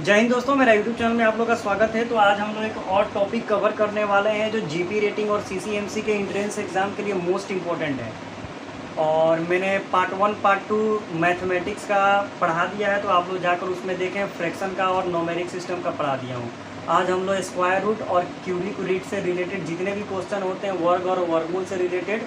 जय हिंद दोस्तों, मेरा यूट्यूब चैनल में आप लोग का स्वागत है। तो आज हम लोग एक और टॉपिक कवर करने वाले हैं जो जीपी रेटिंग और सीसीएमसी के एंट्रेंस एग्ज़ाम के लिए मोस्ट इम्पोर्टेंट है। और मैंने पार्ट 1 पार्ट 2 मैथमेटिक्स का पढ़ा दिया है, तो आप लोग जाकर उसमें देखें। फ्रैक्शन का और न्यूमेरिक सिस्टम का पढ़ा दिया हूँ। आज हम लोग स्क्वायर रूट और क्यूबिक रूट से रिलेटेड जितने भी क्वेश्चन होते हैं, वर्ग और वर्गमूल से रिलेटेड,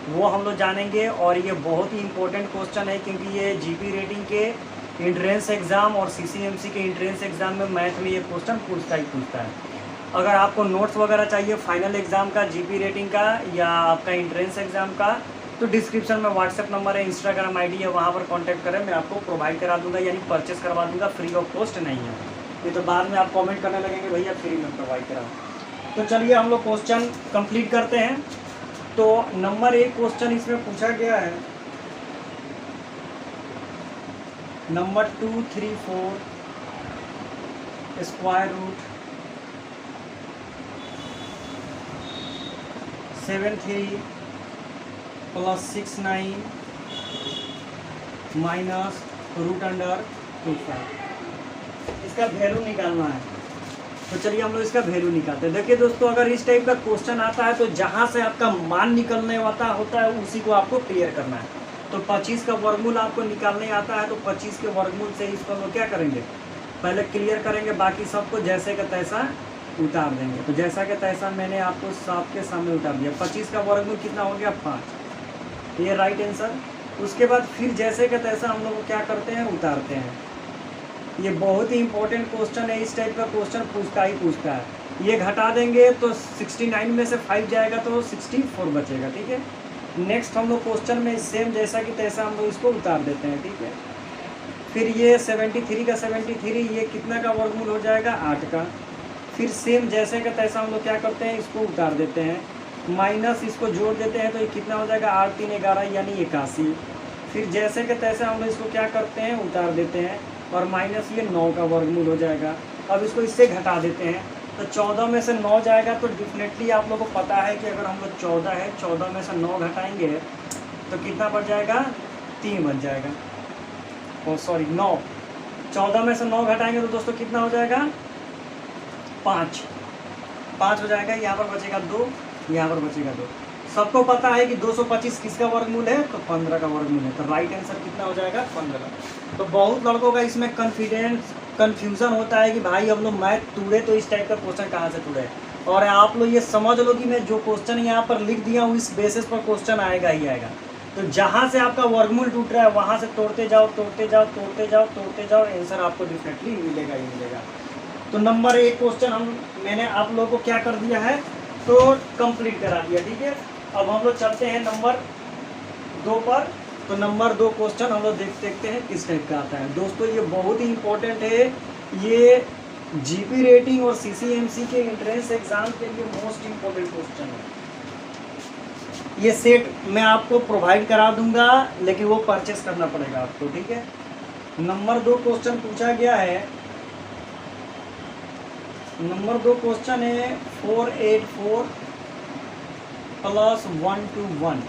वो हम लोग जानेंगे। और ये बहुत ही इंपॉर्टेंट क्वेश्चन है क्योंकि ये जीपी रेटिंग के एंट्रेंस एग्ज़ाम और सीसीएमसी के एंट्रेंस एग्ज़ाम में मैथ में ये क्वेश्चन पूछता है। अगर आपको नोट्स वगैरह चाहिए फाइनल एग्ज़ाम का, जीपी रेटिंग का या आपका एंट्रेंस एग्ज़ाम का, तो डिस्क्रिप्शन में व्हाट्सएप नंबर है, इंस्टाग्राम आईडी है, वहाँ पर कांटेक्ट करें। मैं आपको प्रोवाइड करा दूंगा, यानी परचेस करवा दूंगा। फ्री ऑफ कॉस्ट नहीं है ये, तो बाद में आप कमेंट करने लगेंगे भैया फ्री में प्रोवाइड कराओ। तो चलिए हम लोग क्वेश्चन कंप्लीट करते हैं। तो नंबर 1 क्वेश्चन इसमें पूछा गया है, number 2, 3, 4 square root 7, 3 + 6, 9 minus root under 2, 5। इसका वैल्यू निकालना है। तो चलिए हम लोग इसका वैल्यू निकालते हैं। देखिए दोस्तों, अगर इस टाइप का क्वेश्चन आता है तो जहाँ से आपका मान निकलने वाला होता है उसी को आपको क्लियर करना है। तो 25 का वर्गमूल आपको निकालने आता है, तो 25 के वर्गमूल से इसको हम लोग क्या करेंगे, पहले क्लियर करेंगे, बाकी सबको जैसे का तैसा उतार देंगे। तो जैसा कि तैसा मैंने आपको सबके सामने उतार दिया। 25 का वर्गमूल कितना हो गया, 5। ये राइट आंसर। उसके बाद फिर जैसे का तैसा हम लोग क्या करते हैं, उतारते हैं। ये बहुत ही इंपॉर्टेंट क्वेश्चन है। इस टाइप का क्वेश्चन पूछता है। ये घटा देंगे तो 69 में से 5 जाएगा तो 64 बचेगा। ठीक है। नेक्स्ट हम लोग क्वेश्चन में सेम जैसा कि तैसा हम लोग इसको उतार देते हैं। ठीक है। फिर ये 73 का 73, ये कितना का वर्गमूल हो जाएगा, 8 का। फिर सेम जैसे का तैसा हम लोग क्या करते हैं, इसको उतार देते हैं, माइनस इसको जोड़ देते हैं, तो ये कितना हो जाएगा, 8, 3, 11 यानी 81। फिर जैसे के तैसे हम लोग इसको क्या करते हैं, उतार देते हैं, और माइनस ये 9 का वर्गमूल हो जाएगा। अब इसको इससे घटा देते हैं, तो 14 में से 9 जाएगा। तो डेफिनेटली आप लोगों को पता है कि अगर हम लोग 14 है, 14 में से 9 घटाएंगे तो कितना बच जाएगा, 3 बच जाएगा। ओ सॉरी 9, 14 में से 9 घटाएंगे तो दोस्तों कितना हो जाएगा, 5 हो जाएगा। यहाँ पर बचेगा 2, यहाँ पर बचेगा 2। सबको पता है कि 225 किसका वर्गमूल है, तो 15 का वर्गमूल है। तो राइट आंसर कितना हो जाएगा, 15। तो बहुत लड़कों का इसमें कन्फ्यूज़न होता है कि भाई हम लोग मैथ तोड़े तो इस टाइप का क्वेश्चन कहाँ से तोड़े। और आप लोग ये समझ लो कि मैं जो क्वेश्चन यहाँ पर लिख दिया हूँ, इस बेसिस पर क्वेश्चन आएगा ही आएगा। तो जहाँ से आपका वर्गमूल टूट रहा है वहाँ से तोड़ते जाओ, आंसर आपको डेफिनेटली मिलेगा ही मिलेगा। तो नंबर 1 क्वेश्चन मैंने आप लोगों को क्या कर दिया है, तो कंप्लीट करा दिया। ठीक है। अब हम लोग चलते हैं नंबर 2 पर। तो नंबर 2 क्वेश्चन हम लोग देखते हैं किस टाइप का आता है। दोस्तों ये बहुत ही इंपॉर्टेंट है। ये जीपी रेटिंग और सीसीएमसी के एंट्रेंस एग्जाम के लिए मोस्ट इम्पोर्टेंट क्वेश्चन है। ये सेट मैं आपको प्रोवाइड करा दूंगा, लेकिन वो परचेस करना पड़ेगा आपको। ठीक है। नंबर 2 क्वेश्चन पूछा गया है। नंबर 2 क्वेश्चन है 484 + 121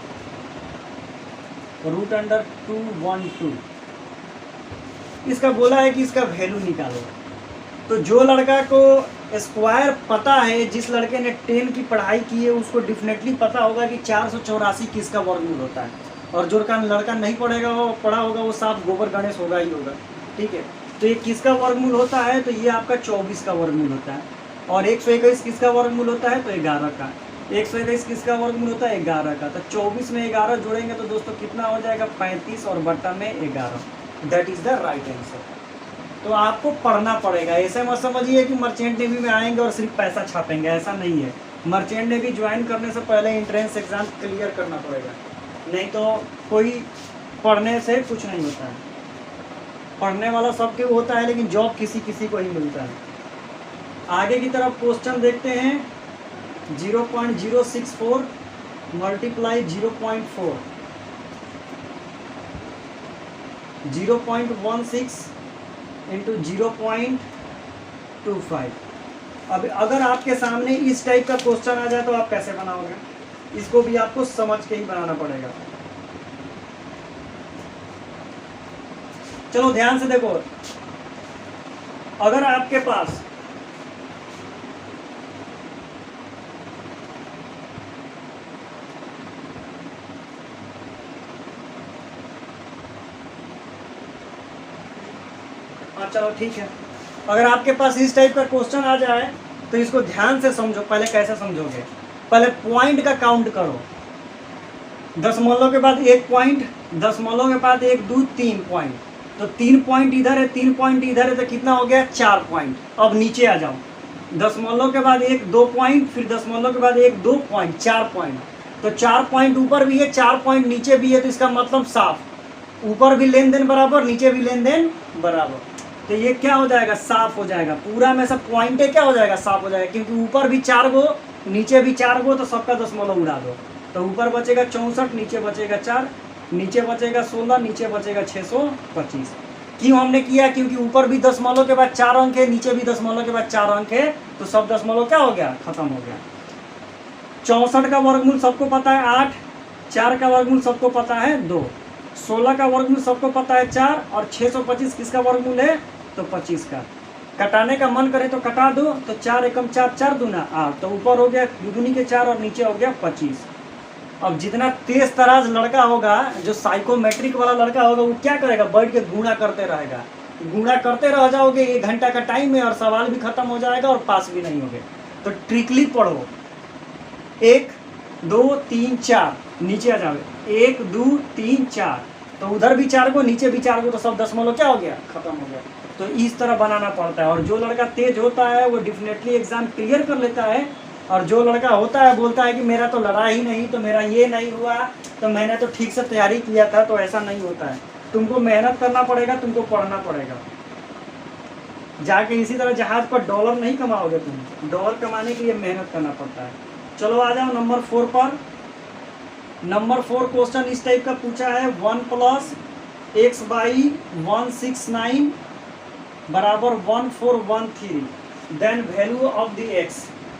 रूट अंडर 212। इसका बोला है कि इसका वैल्यू निकालो। तो जो लड़का को स्क्वायर पता है, जिस लड़के ने 10 की पढ़ाई की है, उसको डेफिनेटली पता होगा कि 484 किसका वर्गमूल होता है। और जो लड़का नहीं पढ़ा होगा वो साफ गोबर गणेश होगा ही होगा। ठीक है। तो ये किसका वर्गमूल होता है, तो ये आपका 24 का वर्गमूल होता है। और 121 किसका वर्गमूल होता है, तो 11 का। 121 किसका वर्गमूल होता है, 11 का। तो 24 में 11 जोड़ेंगे तो दोस्तों कितना हो जाएगा, 35 और बट्टा में 11। That is the right answer. तो आपको पढ़ना पड़ेगा। ऐसे मत समझिए कि मर्चेंट नेवी में आएंगे और सिर्फ पैसा छापेंगे, ऐसा नहीं है। मर्चेंट नेवी ज्वाइन करने से पहले एंट्रेंस एग्जाम क्लियर करना पड़ेगा, नहीं तो कोई पढ़ने से कुछ नहीं होता है। पढ़ने वाला सबके होता है, लेकिन जॉब किसी किसी को ही मिलता है। आगे की तरफ क्वेश्चन देखते हैं। 0.064 मल्टीप्लाई 0.4, 0.16 इंटू 0.25। अब अगर आपके सामने इस टाइप का क्वेश्चन आ जाए तो आप कैसे बनाओगे, इसको भी आपको समझ के ही बनाना पड़ेगा। चलो ध्यान से देखो, अगर आपके पास चलो ठीक है, अगर आपके पास इस टाइप का क्वेश्चन आ जाए तो इसको ध्यान से समझो। पहले कैसे समझोगे, पहले पॉइंट का काउंट करो। दशमलव के बाद एक पॉइंट, दशमलव के बाद एक, दो, 3 पॉइंट, तो 3 पॉइंट इधर है, 3 पॉइंट इधर है, तो कितना हो गया 4 पॉइंट। अब नीचे आ जाओ, दशमलव के बाद एक, 2 पॉइंट, फिर दशमलव के बाद एक, 2 पॉइंट, 4 पॉइंट। तो 4 पॉइंट ऊपर भी है, 4 पॉइंट नीचे भी है, तो इसका मतलब साफ, ऊपर भी लेन देन बराबर, नीचे भी लेन देन बराबर। तो ये क्या हो जाएगा, साफ हो जाएगा। पूरा में सब पॉइंटे क्या हो जाएगा, साफ हो जाएगा, क्योंकि ऊपर भी 4 गो, नीचे भी 4 गो, तो सबका दशमलव उड़ा दो। तो ऊपर बचेगा 64, नीचे बचेगा 4, नीचे बचेगा 16, नीचे बचेगा 625। क्यों हमने किया, क्योंकि ऊपर भी दशमलव के बाद 4 अंक है, नीचे भी दशमलव के बाद 4 अंक है, तो सब दशमलव क्या हो गया, खत्म हो गया। 64 का वर्गमूल सबको पता है 8, 4 का वर्गमूल सबको पता है 2, 16 का वर्गमूल सबको पता है 4, और 625 किसका वर्गमूल है, तो 25 का। कटाने का मन करे तो कटा दो, तो 4 एकम 4, 4 दूना 8, तो ऊपर हो गया दुगुनी के 4 और नीचे हो गया 25। अब जितना तेज तराज लड़का होगा, जो साइकोमेट्रिक वाला लड़का होगा, वो क्या करेगा, बैठ के गुणा करते रहेगा। गुणा करते रह जाओगे, 1 घंटा का टाइम है और सवाल भी खत्म हो जाएगा और पास भी नहीं होगे। तो ट्रिकली पढ़ो, 1 2 3 4, नीचे आ जाओगे, 1 2 3 4, तो उधर भी 4 को, नीचे भी 4 को, तो सब दशमलव क्या हो गया, खत्म हो गया। तो इस तरह बनाना पड़ता है। और जो लड़का तेज होता है वो डेफिनेटली एग्जाम क्लियर कर लेता है, और जो लड़का होता है बोलता है कि मेरा तो लड़ा ही नहीं, तो मेरा ये नहीं हुआ, तो मैंने तो ठीक से तैयारी किया था, तो ऐसा नहीं होता है। तुमको मेहनत करना पड़ेगा, तुमको पढ़ना पड़ेगा। जाके इसी तरह जहाज पर डॉलर नहीं कमाओगे तुम, डॉलर कमाने के लिए मेहनत करना पड़ता है। चलो आ जाओ नंबर 4 पर। नंबर 4 क्वेश्चन इस टाइप का पूछा है, 1 + x/169 बराबर 1413, then value of the x।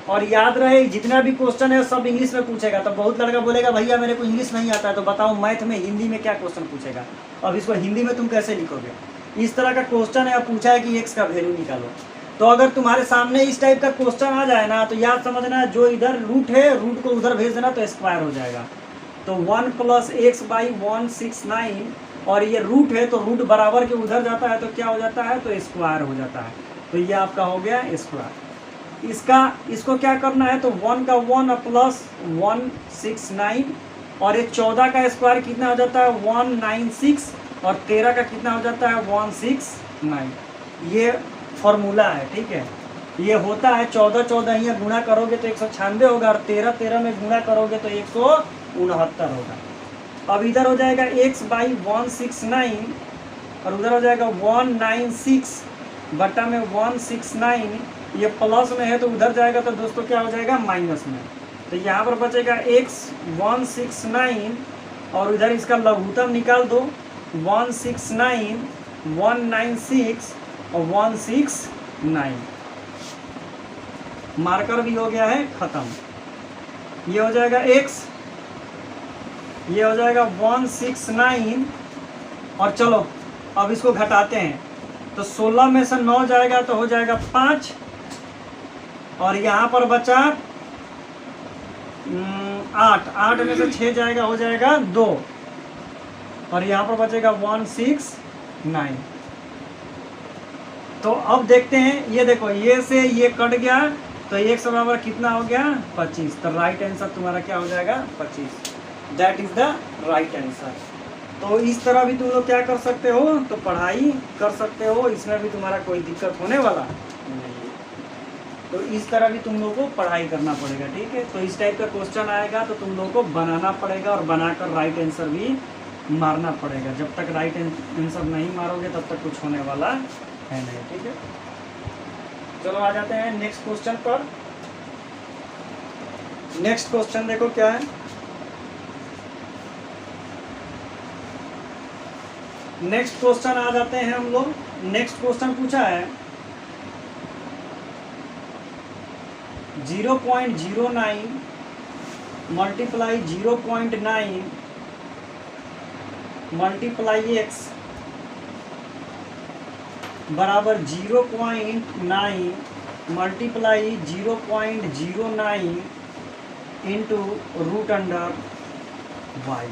और याद रहे जितना भी क्वेश्चन है सब इंग्लिश में पूछेगा। तो बहुत लड़का बोलेगा भैया मेरे को इंग्लिश नहीं आता है, तो बताओ मैथ में, हिंदी में क्या क्वेश्चन पूछेगा। अब इसको हिंदी में तुम कैसे लिखोगे, इस तरह का क्वेश्चन है। अब पूछा है कि x का वैल्यू निकालो। तो अगर तुम्हारे सामने इस टाइप का क्वेश्चन आ जाए ना, तो याद समझना, जो इधर रूट है, रूट को उधर भेज देना, तो स्क्वायर हो जाएगा। तो 1 + x/169, और ये रूट है, तो रूट बराबर के उधर जाता है, तो क्या हो जाता है, तो स्क्वायर हो जाता है। तो ये आपका हो गया स्क्वायर। इसको क्या करना है, तो 1 का 1 + 169, और ये 14 का स्क्वायर कितना हो जाता है, 196, और 13 का कितना हो जाता है, 169। ये फॉर्मूला है, ठीक है। ये होता है 14 14 यहाँ गुणा करोगे तो 196 होगा, और 13 13 में गुणा करोगे तो 169 होगा। अब इधर हो जाएगा x/169, और उधर हो जाएगा 196 बटा में 169। ये प्लस में है तो उधर जाएगा, तो दोस्तों क्या हो जाएगा, माइनस में। तो यहाँ पर बचेगा x 169, और उधर इसका लघुत्तम निकाल दो, 169 196 और 169। मार्कर भी हो गया है खत्म। ये हो जाएगा x, ये हो जाएगा 169, और चलो अब इसको घटाते हैं। तो 16 में से 9 जाएगा तो हो जाएगा 5, और यहाँ पर बचा 8, 8 में से 6 जाएगा, हो जाएगा 2, और यहाँ पर बचेगा 169। तो अब देखते हैं, ये देखो, ये से ये कट गया, तो x बराबर कितना हो गया, 25। तो राइट आंसर तुम्हारा क्या हो जाएगा, 25। That is the right answer. तो इस तरह भी तुम लोग क्या कर सकते हो, तो पढ़ाई कर सकते हो, इसमें भी तुम्हारा कोई दिक्कत होने वाला नहीं है। तो इस तरह भी तुम लोगों को पढ़ाई करना पड़ेगा, ठीक है। तो इस टाइप का क्वेश्चन आएगा तो तुम लोगों को बनाना पड़ेगा, और बनाकर राइट आंसर भी मारना पड़ेगा। जब तक राइट आंसर नहीं मारोगे तब तक कुछ होने वाला है नहीं, ठीक है। चलो आ जाते हैं नेक्स्ट क्वेश्चन पर। नेक्स्ट क्वेश्चन देखो क्या है। नेक्स्ट क्वेश्चन आ जाते हैं हम लोग। नेक्स्ट क्वेश्चन पूछा है 0.09 मल्टीप्लाई 0.9 मल्टीप्लाई x बराबर 0.9 multiply 0.09 into root under y.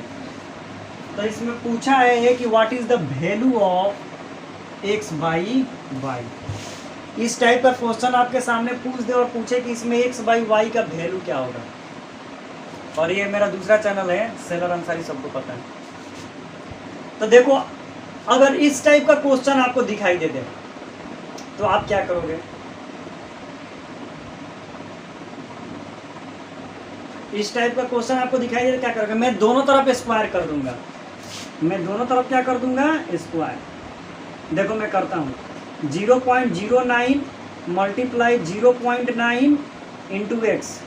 तो इसमें पूछा है कि what is the value of x by y. इस टाइप का क्वेश्चन आपके सामने पूछ दे और पूछे कि इसमें एक्स बाई वाई का वैल्यू क्या होगा। और ये मेरा दूसरा चैनल है सेलर अंसारी, सबको पता है। तो देखो, अगर इस टाइप का क्वेश्चन आपको दिखाई दे दे तो आप क्या करोगे? इस टाइप का क्वेश्चन आपको दिखाई दे क्या करोगे? मैं दोनों तरफ स्क्वायर कर दूंगा। मैं दोनों तरफ क्या कर दूंगा? स्क्वायर। देखो मैं करता हूँ 0.09 मल्टीप्लाई 0.9 इंटू एक्स।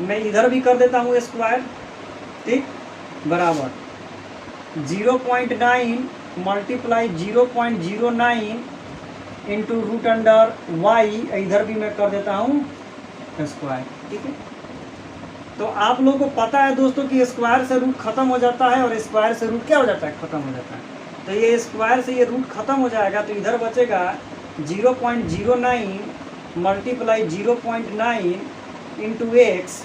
मैं इधर भी कर देता हूँ स्क्वायर, ठीक, बराबर 0.9 multiply 0.09 into root under y. इधर भी मैं कर देता हूँ स्क्वायर, ठीक है। तो आप लोगों को पता है दोस्तों कि स्क्वायर से रूट खत्म हो जाता है और स्क्वायर से रूट क्या हो जाता है? खत्म हो जाता है। तो ये स्क्वायर से ये रूट खत्म हो जाएगा, तो इधर बचेगा 0.09 मल्टीप्लाई 0.9 इंटू एक्स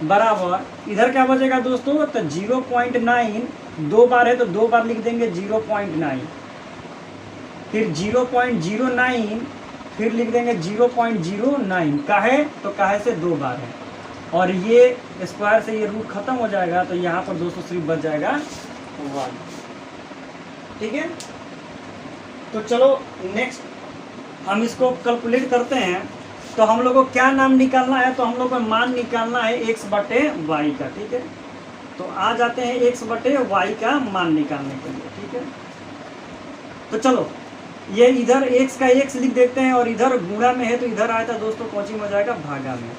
बराबर, इधर क्या बचेगा दोस्तों? तो 0.9 दो बार है तो दो बार लिख देंगे 0.9, फिर 0.09, फिर लिख देंगे 0.09। काहे? तो काहे से दो बार है और ये स्क्वायर से ये रूट खत्म हो जाएगा, तो यहाँ पर दोस्तों सिर्फ बच जाएगा 1, ठीक है। तो चलो नेक्स्ट हम इसको कैलकुलेट करते हैं। तो हम लोग को क्या नाम निकालना है? तो हम लोग को मान निकालना है x बटे वाई का, ठीक है। तो आ जाते हैं x बटे वाई का मान निकालने के लिए, ठीक है। तो चलो ये इधर x का x लिख देते हैं और इधर गुणा में है तो इधर आया था दोस्तों कोची में हो जाएगा भागा में।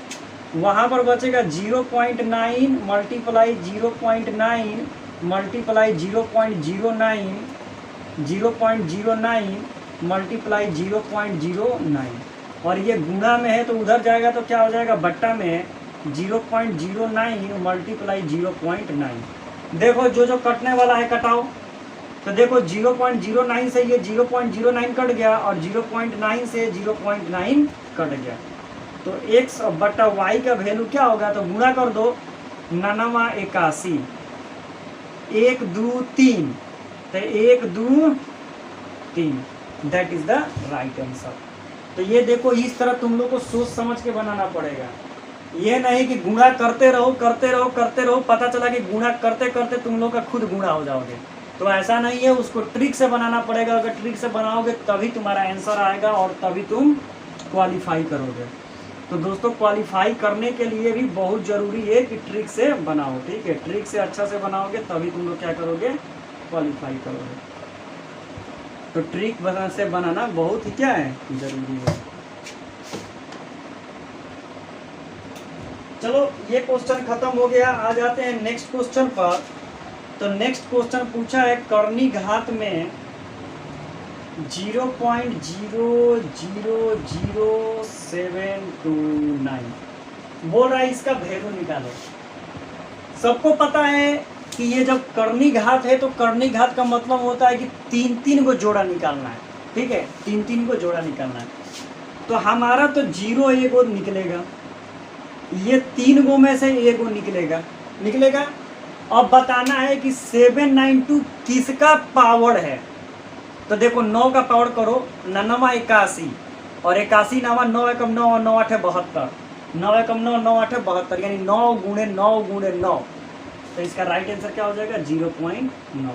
वहाँ पर बचेगा 0.9 मल्टीप्लाई 0.9 मल्टीप्लाई 0.09 मल्टीप्लाई 0.09 और ये गुणा में है तो उधर जाएगा तो क्या हो जाएगा? बट्टा में 0.09 मल्टीप्लाई 0.9। देखो जो जो कटने वाला है कटाओ। तो देखो 0.09 से ये 0.09 कट गया और 0.9 से 0.9 कट गया। तो x बट्टा y का वैल्यू क्या होगा? तो गुणा कर दो 981 1 2 3, तो 1 2 3, that is the right answer. तो ये देखो इस तरह तुम लोग को सोच समझ के बनाना पड़ेगा। ये नहीं कि गुणा करते रहो करते रहो करते रहो, पता चला कि गुणा करते करते तुम लोग का खुद गुणा हो जाओगे। तो ऐसा नहीं है, उसको ट्रिक से बनाना पड़ेगा। अगर ट्रिक से बनाओगे तभी तुम्हारा आंसर आएगा और तभी तुम क्वालिफाई करोगे। तो दोस्तों क्वालिफाई करने के लिए भी बहुत ज़रूरी है कि ट्रिक से बनाओ, ठीक है। ट्रिक से अच्छा से बनाओगे तभी तुम लोग क्या करोगे? क्वालिफाई करोगे। तो ट्रिक से बनाना बहुत ही क्या है? ज़रूरी है। चलो ये क्वेश्चन खत्म हो गया, आ जाते हैं नेक्स्ट क्वेश्चन पर। तो नेक्स्ट क्वेश्चन पूछा है कर्णी घात में 0.00729 बोल रहा है इसका वैल्यू निकालो। सबको पता है कि ये जब कर्णी घात है तो कर्णी घात का मतलब होता है कि 3 को जोड़ा निकालना है, ठीक है। 3 को जोड़ा निकालना है। तो हमारा तो 0 एगो निकलेगा, ये 3 गो में से एगो निकलेगा। अब बताना है कि 792 किसका पावर है। तो देखो 9 का पावर करो, 9 81 और 81 9 9 एकम 9 और 9 8 72, 9 एकम 9 9 8 72, यानी 9 गुणे 9 गुणे 9। तो इसका राइट आंसर क्या हो जाएगा? 0.9।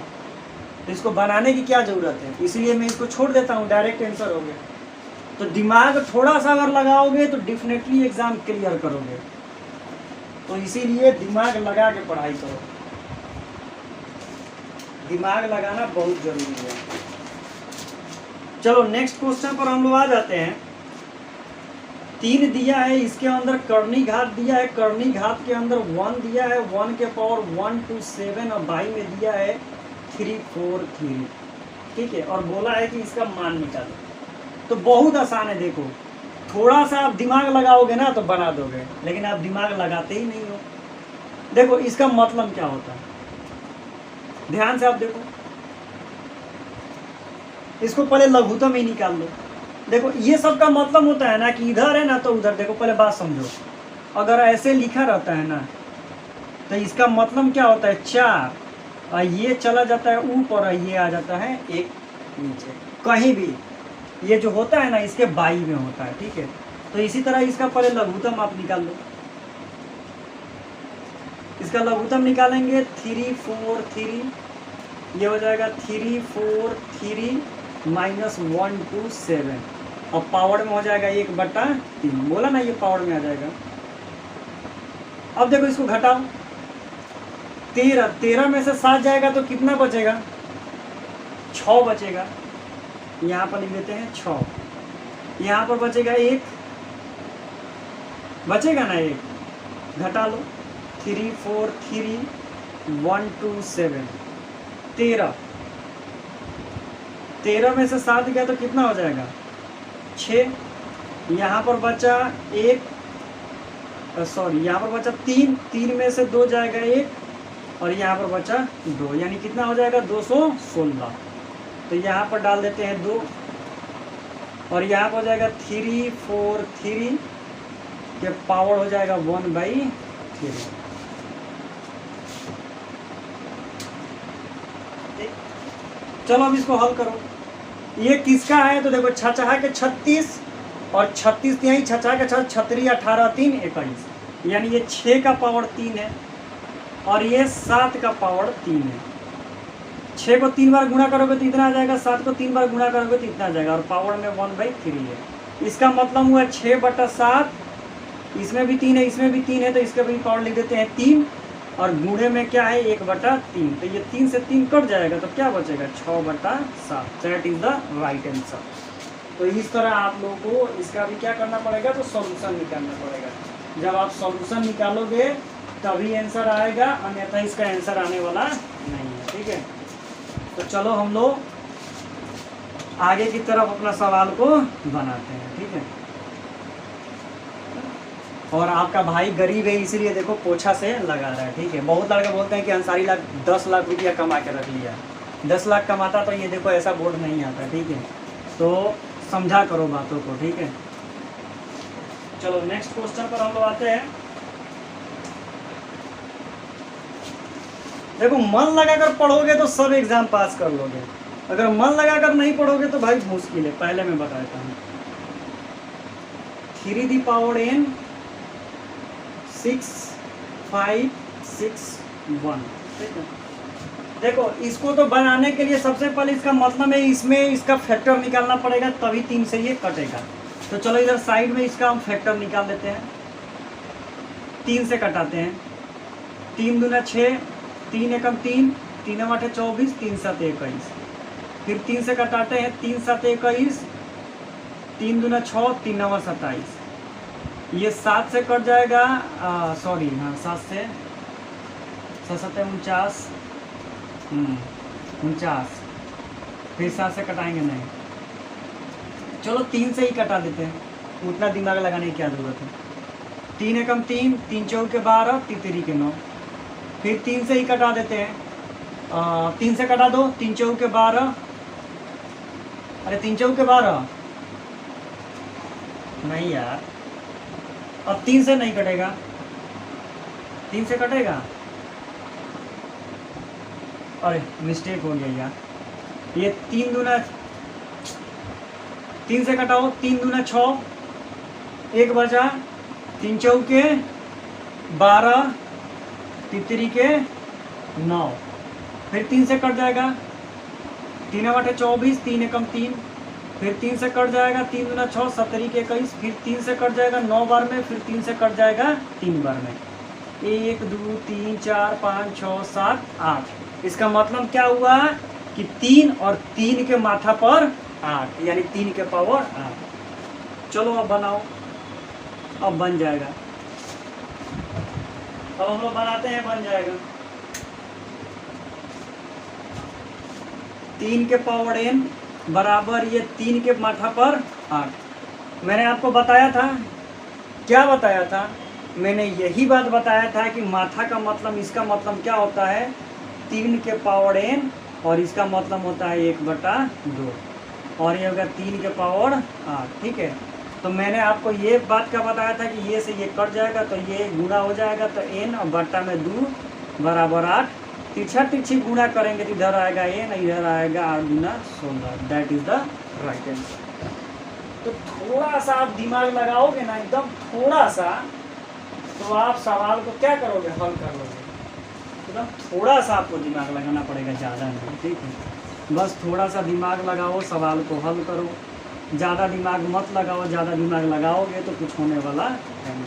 तो इसको बनाने की क्या ज़रूरत है, इसलिए मैं इसको छोड़ देता हूँ, डायरेक्ट आंसर हो गया। तो दिमाग थोड़ा सा अगर लगाओगे तो डेफिनेटली एग्ज़ाम क्लियर करोगे। तो इसीलिए दिमाग लगा के पढ़ाई करो, दिमाग लगाना बहुत ज़रूरी है। चलो नेक्स्ट क्वेश्चन पर हम लोग आ जाते हैं। 3 दिया है, इसके अंदर कर्णी घात दिया है, कर्णी घात के अंदर 1 दिया है, 1 के पावर 1 to 7 और बाई में दिया है 343, ठीक है। और बोला है कि इसका मान निकालो। तो बहुत आसान है, देखो थोड़ा सा आप दिमाग लगाओगे ना तो बना दोगे, लेकिन आप दिमाग लगाते ही नहीं हो। देखो इसका मतलब क्या होता है, ध्यान से आप देखो। इसको पहले लघुत्तम ही निकाल लो। देखो ये सब का मतलब होता है ना कि इधर है ना तो उधर। देखो पहले बात समझो, अगर ऐसे लिखा रहता है ना तो इसका मतलब क्या होता है 4, और ये चला जाता है ऊपर और ये आ जाता है 1 नीचे। कहीं भी ये जो होता है ना इसके बाई में होता है, ठीक है। तो इसी तरह इसका पहले लघुत्तम आप निकाल लो। इसका लघुत्तम निकालेंगे 3 4 3, ये हो जाएगा 3 4 3 माइनस 1 2 7, और पावर में हो जाएगा 1/3। बोला ना ये पावर में आ जाएगा। अब देखो इसको घटाओ, 13 में से 7 जाएगा तो कितना बचेगा, 6 बचेगा। यहाँ पर लिख देते हैं 6, यहाँ पर बचेगा 1, बचेगा ना 1, घटा लो 3 4 3 1 2 7, 13 में से 7 गया तो कितना हो जाएगा 6, यहाँ पर बचा 1, सॉरी यहाँ पर बचा 3 में से 2 जाएगा 1, और यहाँ पर बचा 2, यानी कितना हो जाएगा 216। तो यहाँ पर डाल देते हैं 2, और यहाँ पर हो जाएगा 3 4 3 के पावर हो जाएगा 1/3। चलो अब इसको हल करो। ये किसका है तो देखो छछा के 36 और 36 यही छछा के 36 18 3 21, यानी ये 6 का पावर 3 है और ये 7 का पावर 3 है। 6 को 3 बार गुणा करोगे तो इतना आ जाएगा, 7 को 3 बार गुणा करोगे तो इतना आ जाएगा, और पावर में 1/3 है। इसका मतलब हुआ 6/7, इसमें भी 3 है इसमें भी 3 है, तो इसका भी पावर लिख देते हैं 3, और गुणे में क्या है 1/3। तो ये 3 से 3 कट जाएगा तो क्या बचेगा 6/7। That is the right answer. तो इस तरह आप लोगों को इसका भी क्या करना पड़ेगा, तो सॉल्यूशन निकालना पड़ेगा। जब आप सॉल्यूशन निकालोगे तभी आंसर आएगा, अन्यथा इसका आंसर आने वाला नहीं है, ठीक है। तो चलो हम लोग आगे की तरफ अपना सवाल को बनाते हैं, ठीक है। और आपका भाई गरीब है इसलिए देखो पोछा से लगा रहा है, ठीक है। बहुत लड़के बोलते हैं कि अंसारी 10 लाख रुपया कमा के रख लिया। 10 लाख कमाता तो ये देखो ऐसा बोर्ड नहीं आता, ठीक है। तो समझा करो बातों को, ठीक है। चलो नेक्स्ट क्वेश्चन पर हम लोग आते हैं। देखो मन लगाकर पढ़ोगे तो सब एग्जाम पास कर लोगे, अगर मन लगाकर नहीं पढ़ोगे तो भाई मुश्किल है। पहले मैं बताता हूँ 3n 6 5 6 1, ठीक है। देखो इसको तो बनाने के लिए सबसे पहले इसका मतलब है इसमें इसका फैक्टर निकालना पड़ेगा, तभी 3 से ये कटेगा। तो चलो इधर साइड में इसका हम फैक्टर निकाल देते हैं। 3 से कटाते हैं, 3 दूना 6, 3 एकम 3, 3 8 24, 3 7 21। फिर 3 से कटाते हैं, 3 7 21, 3 दूना 6, 3 9 27। ये 7 से कट जाएगा, सॉरी हाँ 7 से 7 49, 49। फिर 7 से कटाएंगे नहीं, चलो 3 से ही कटा देते हैं, उतना दिमाग लगाने की क्या जरूरत है। 3 एकम 3, 3 चौक के 12, 3 3 के 9। फिर 3 से ही कटा देते हैं, 3 से कटा दो, 3 चौक के 12, अरे 3 चौक के 12 नहीं यार, अब 3 से नहीं कटेगा, 3 से कटेगा, अरे मिस्टेक हो गया यार। ये 3 दूना 3 से कटाओ, 3 दूना 6, 1 बचा, 3 चौके 12, 3 3 के 9। फिर 3 से कट जाएगा, 3 8 24, 3 एकम 3। फिर 3 से कट जाएगा, 3 दूना 6, 17 के 21। फिर 3 से कट जाएगा 9 बार में, फिर 3 से कट जाएगा 3 बार में, 1 2 3 4 5 6 7 8। इसका मतलब क्या हुआ कि 3 और 3 के माथा पर 8, यानी 3 के पावर 8। चलो अब बनाओ, अब बन जाएगा। अब हम लोग बनाते हैं, बन जाएगा 3 के पावर n बराबर ये 3 के माथा पर 8। मैंने आपको बताया था, क्या बताया था, मैंने यही बात बताया था कि माथा का मतलब, इसका मतलब क्या होता है 3 के पावर n, और इसका मतलब होता है 1/2। और ये हो गया 3 के पावर 8, ठीक है। तो मैंने आपको ये बात का बताया था कि ये से ये कट जाएगा तो ये गुणा हो जाएगा, तो n और बट्टा में 2 बराबर 8, तिरछा तिरछी गुणा करेंगे तो इधर आएगा n, इधर आएगा 8 गुना 16, that is the right answer. तो थोड़ा सा आप दिमाग लगाओगे ना, एकदम थोड़ा सा, तो आप सवाल को क्या करोगे, हल कर लोगे। एकदम थोड़ा सा आपको दिमाग लगाना पड़ेगा, ज़्यादा नहीं, ठीक है। बस थोड़ा सा दिमाग लगाओ, सवाल को हल करो। ज़्यादा दिमाग मत लगाओ, ज़्यादा दिमाग लगाओगे तो कुछ होने वाला है नहीं।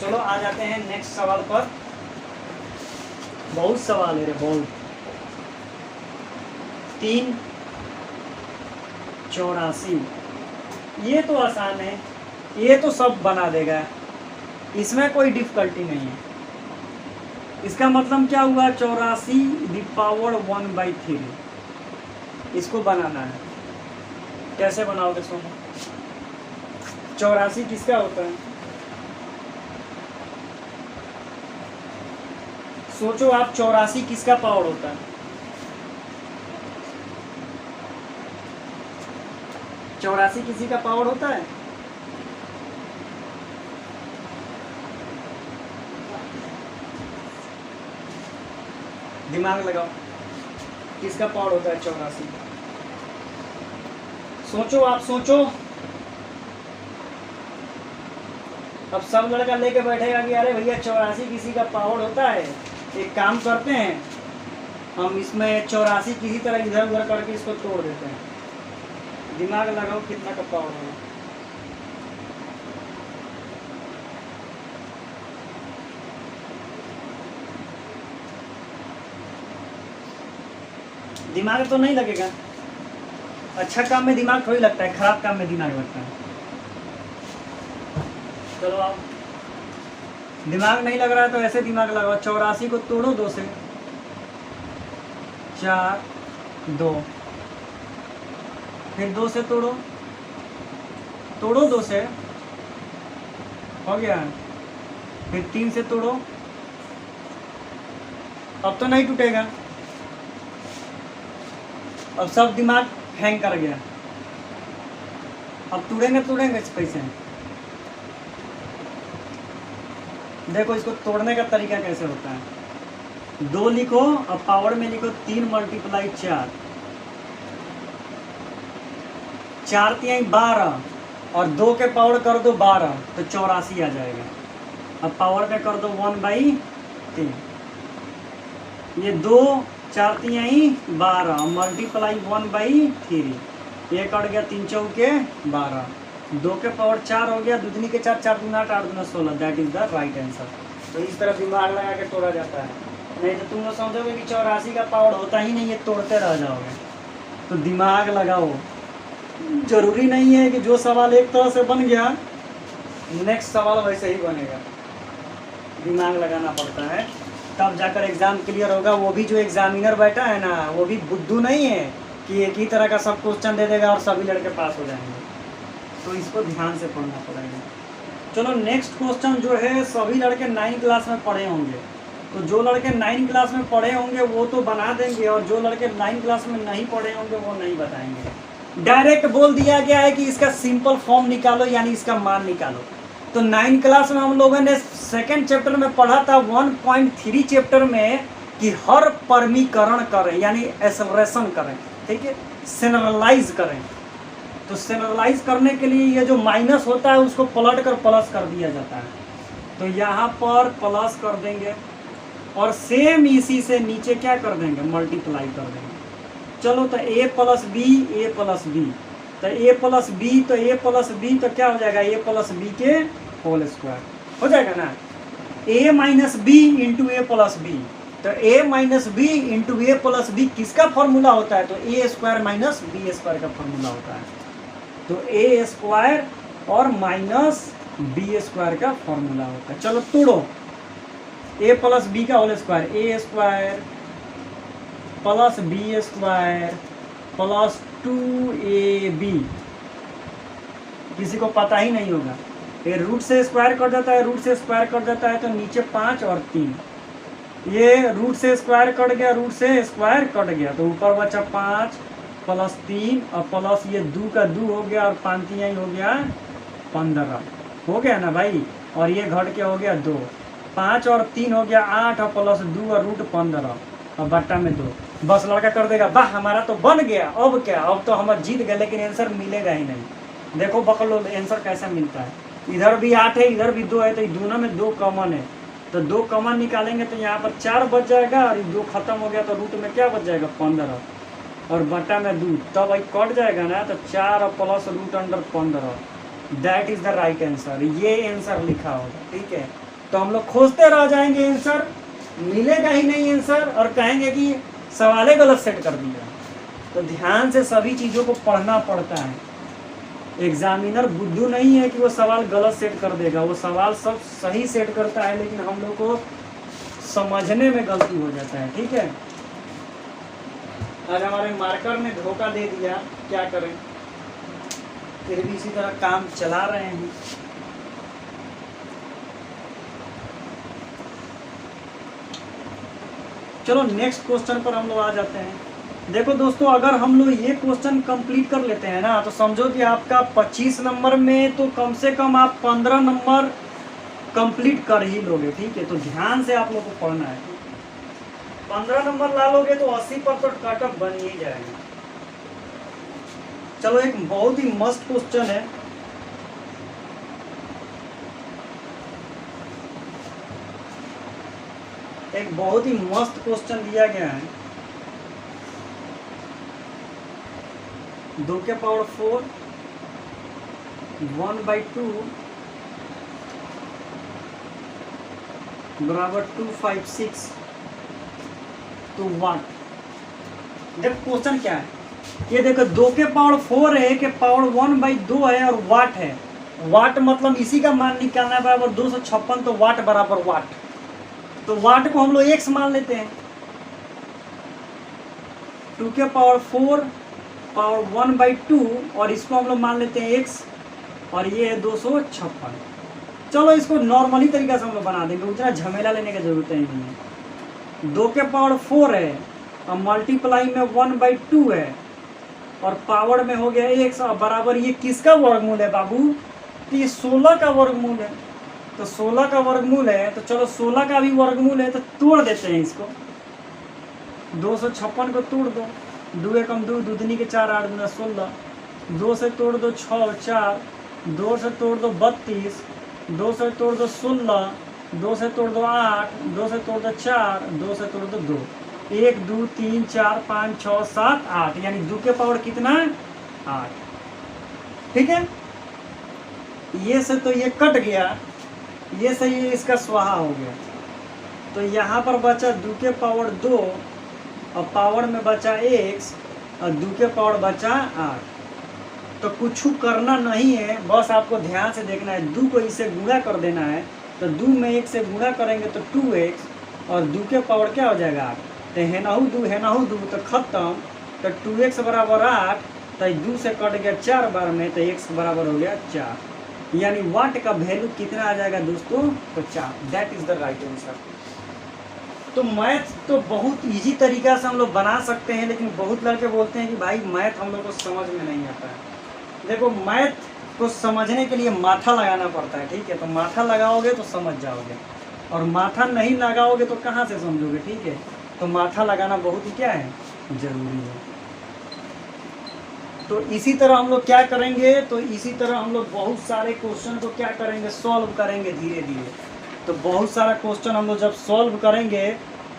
चलो आ जाते हैं नेक्स्ट सवाल पर। बहुत सवाल है रे, बहुत। 384, ये तो आसान है, ये तो सब बना देगा, इसमें कोई डिफिकल्टी नहीं है। इसका मतलब क्या हुआ, 84⁻⁴ इसको बनाना है। कैसे बनाओगे सोनू? 84 किसका होता है? सोचो आप, 84 किसका पावर होता है? चौरासी किसी का पावर होता है? दिमाग लगाओ, किसका पावर होता है 84? सोचो आप, सोचो। अब सब लड़का लेके बैठेगा कि अरे भैया 84 किसी का पावर होता है। एक काम करते हैं, हम इसमें 84 किसी तरह इधर उधर करके इसको तोड़ देते हैं। दिमाग लगाओ, कितना का पावर होगा। दिमाग तो नहीं लगेगा। अच्छा काम में दिमाग थोड़ी लगता है, खराब काम में दिमाग लगता है। चलो आप, दिमाग नहीं लग रहा है तो ऐसे दिमाग लगाओ। 84 को तोड़ो 2 से, 4 2, फिर 2 से तोड़ो, 2 से, हो गया। फिर 3 से तोड़ो, अब तो नहीं टूटेगा। अब सब दिमाग हैंग कर गया। अब तोड़ेंगे कैसे? देखो इसको तोड़ने का तरीका कैसे होता है। 2 लिखो और पावर में लिखो 3 × 4, 4 × 12 और 2 के पावर कर दो 12 तो 84 आ जाएगा। अब पावर पे कर दो 1/3, ये 2 4 × 12 मल्टीप्लाई 1/3, ये कट गया 3 चौके 12, 2 के पावर 4 हो गया, दूनी के 4, 4 दूना 8, 8 दूना 16, that is the right answer. तो इस तरह दिमाग लगा के तोड़ा जाता है, नहीं तो तुम लोग समझोगे कि 84 का पावर होता ही नहीं है, तोड़ते रह जाओगे। तो दिमाग लगाओ। जरूरी नहीं है कि जो सवाल एक तरह से बन गया नेक्स्ट सवाल वैसे ही बनेगा। दिमाग लगाना पड़ता है, तब जाकर एग्ज़ाम क्लियर होगा। वो भी जो एग्जामिनर बैठा है ना, वो भी बुद्धू नहीं है कि एक ही तरह का सब क्वेश्चन दे देगा और सभी लड़के पास हो जाएंगे। तो इसको ध्यान से पढ़ना पड़ेगा। चलो नेक्स्ट क्वेश्चन जो है, सभी लड़के 9 क्लास में पढ़े होंगे, तो जो लड़के 9 क्लास में पढ़े होंगे वो तो बना देंगे, और जो लड़के 9 क्लास में नहीं पढ़े होंगे वो नहीं बताएंगे। डायरेक्ट बोल दिया गया है कि इसका सिंपल फॉर्म निकालो, यानी इसका मान निकालो। तो 9 क्लास में हम लोगों ने सेकेंड चैप्टर में पढ़ा था 1.3 चैप्टर में कि हर परमीकरण करें, यानी एक्सेलरेशन करें, ठीक है, सेनरलाइज करें। तो सेनरलाइज करने के लिए ये जो माइनस होता है उसको पलट कर प्लस कर दिया जाता है। तो यहाँ पर प्लस कर देंगे और सेम इसी से नीचे क्या कर देंगे, मल्टीप्लाई कर देंगे। चलो तो a + b, a + b, तो a + b, तो a + b तो क्या हो जाएगा, a + b के होल स्क्वायर हो जाएगा ना। a - b × a + b, तो a - b × a + b किसका फॉर्मूला होता है, तो a² - b² का फॉर्मूला होता है। तो a² और -b² का फॉर्मूला होता है। चलो तोड़ो, a + b का whole square, a² + b² + 2ab, किसी को पता ही नहीं होगा। ये रूट से स्क्वायर कट जाता है, रूट से स्क्वायर कट जाता है, तो नीचे 5 और 3, ये रूट से स्क्वायर कट गया, रूट से स्क्वायर कट गया, तो ऊपर बचा 5 प्लस 3 और प्लस ये 2 का 2 हो गया और 5 3 हो गया 15 हो गया ना भाई। और ये घट के हो गया 2, 5 और 3 हो गया 8 और प्लस 2 और रूट 15 और बट्टा में 2। बस लड़का कर देगा वाह हमारा तो बन गया। अब क्या, अब तो हम जीत गए, लेकिन आंसर मिलेगा ही नहीं। देखो बकलो आंसर कैसा मिलता है, इधर भी 8 है इधर भी 2 है, तो दोनों में 2 कॉमन है, तो 2 कॉमन निकालेंगे तो यहाँ पर 4 बच जाएगा और 2 खत्म हो गया तो रूट में क्या बच जाएगा 15 और बट्टा में 2, तब भाई कट जाएगा ना, तो 4 और plus root under 15, that is the right answer. ये आंसर लिखा होगा, ठीक है। तो हम लोग खोजते रह जाएंगे, आंसर मिलेगा ही नहीं आंसर, और कहेंगे कि सवाल गलत सेट कर दिया। तो ध्यान से सभी चीज़ों को पढ़ना पड़ता है। एग्जामिनर बुद्धू नहीं है कि वो सवाल गलत सेट कर देगा, वो सवाल सब सही सेट करता है, लेकिन हम लोग को समझने में गलती हो जाता है, ठीक है। आज हमारे मार्कर ने धोखा दे दिया, क्या करें, फिर भी इसी तरह काम चला रहे हैं। चलो नेक्स्ट क्वेश्चन पर हम लोग आ जाते हैं। देखो दोस्तों, अगर हम लोग ये क्वेश्चन कंप्लीट कर लेते हैं ना, तो समझो कि आपका 25 नंबर में तो कम से कम आप 15 नंबर कंप्लीट कर ही लोगे, ठीक है। तो ध्यान से आप लोग को पढ़ना है, 15 नंबर ला लोगे तो 80% कट ऑफ बन ही जाएगा। चलो एक बहुत ही मस्त क्वेश्चन है, एक बहुत ही मस्त क्वेश्चन दिया गया है। 2 के पावर 4 1/2 बराबर 256 तो वाट। देखो क्वेश्चन क्या है, ये देखो 2 के पावर 4 है कि पावर 1/2 है और वाट है। वाट मतलब इसी का मान निकालना है, बराबर 256, तो वाट बराबर वाट। तो वाट को हम लोग x मान लेते हैं। 2 के पावर 4 पावर 1/2 और इसको हम लोग मान लेते हैं x, और ये है 256। चलो इसको नॉर्मली तरीका से हम लोग बना देंगे, उतना झमेला लेने की जरूरत ही नहीं है। 2 के पावर 4 है और मल्टीप्लाई में 1/2 है और पावर में हो गया x, और बराबर ये किसका वर्गमूल है बाबू, तो ये 16 का वर्गमूल है। तो 16 का वर्गमूल है, तो चलो 16 का भी वर्गमूल है, तो तोड़ देते हैं इसको। 256 को तोड़ दो, 2 एकम 2, 2 दूनी के 4, 8 दूना 16, 2 से तोड़ दो 6 4, 2 से तोड़ दो 32, 2 से तोड़ दो 16, 2 से तोड़ दो 8, 2 से तोड़ दो 4, 2 से तोड़ दो 2, 1 2 3 4 5 6 7 8, यानी 2 के पावर कितना है 8, ठीक है। ये से तो ये कट गया, ये से ये इसका स्वाहा हो गया, तो यहाँ पर बचा 2 के पावर 2 और पावर में बचा x और 2 के पावर बचा 8। तो कुछ करना नहीं है, बस आपको ध्यान से देखना है। 2 को इससे गुणा कर देना है, तो 2 में 1 से गुणा करेंगे तो 2x और 2 के पावर क्या हो जाएगा 8, तो है ना 2 है ना 2 तो खत्म। तो 2x बराबर 8, तो 2 से कट गया 4 बार में, तो x बराबर हो गया 4, यानी वाट का वैल्यू कितना आ जाएगा दोस्तों, तो 4। That is the right answer. तो मैथ तो बहुत इजी तरीका से हम लोग बना सकते हैं, लेकिन बहुत लड़के बोलते हैं कि भाई मैथ हम लोग को समझ में नहीं आता है। देखो मैथ को समझने के लिए माथा लगाना पड़ता है, ठीक है। तो माथा लगाओगे तो समझ जाओगे, और माथा नहीं लगाओगे तो कहाँ से समझोगे, ठीक है। तो माथा लगाना बहुत ही क्या है, जरूरी है। तो इसी तरह हम लोग क्या करेंगे, तो इसी तरह हम लोग बहुत सारे क्वेश्चन को क्या करेंगे, सॉल्व करेंगे धीरे धीरे। तो बहुत सारा क्वेश्चन हम लोग जब सॉल्व करेंगे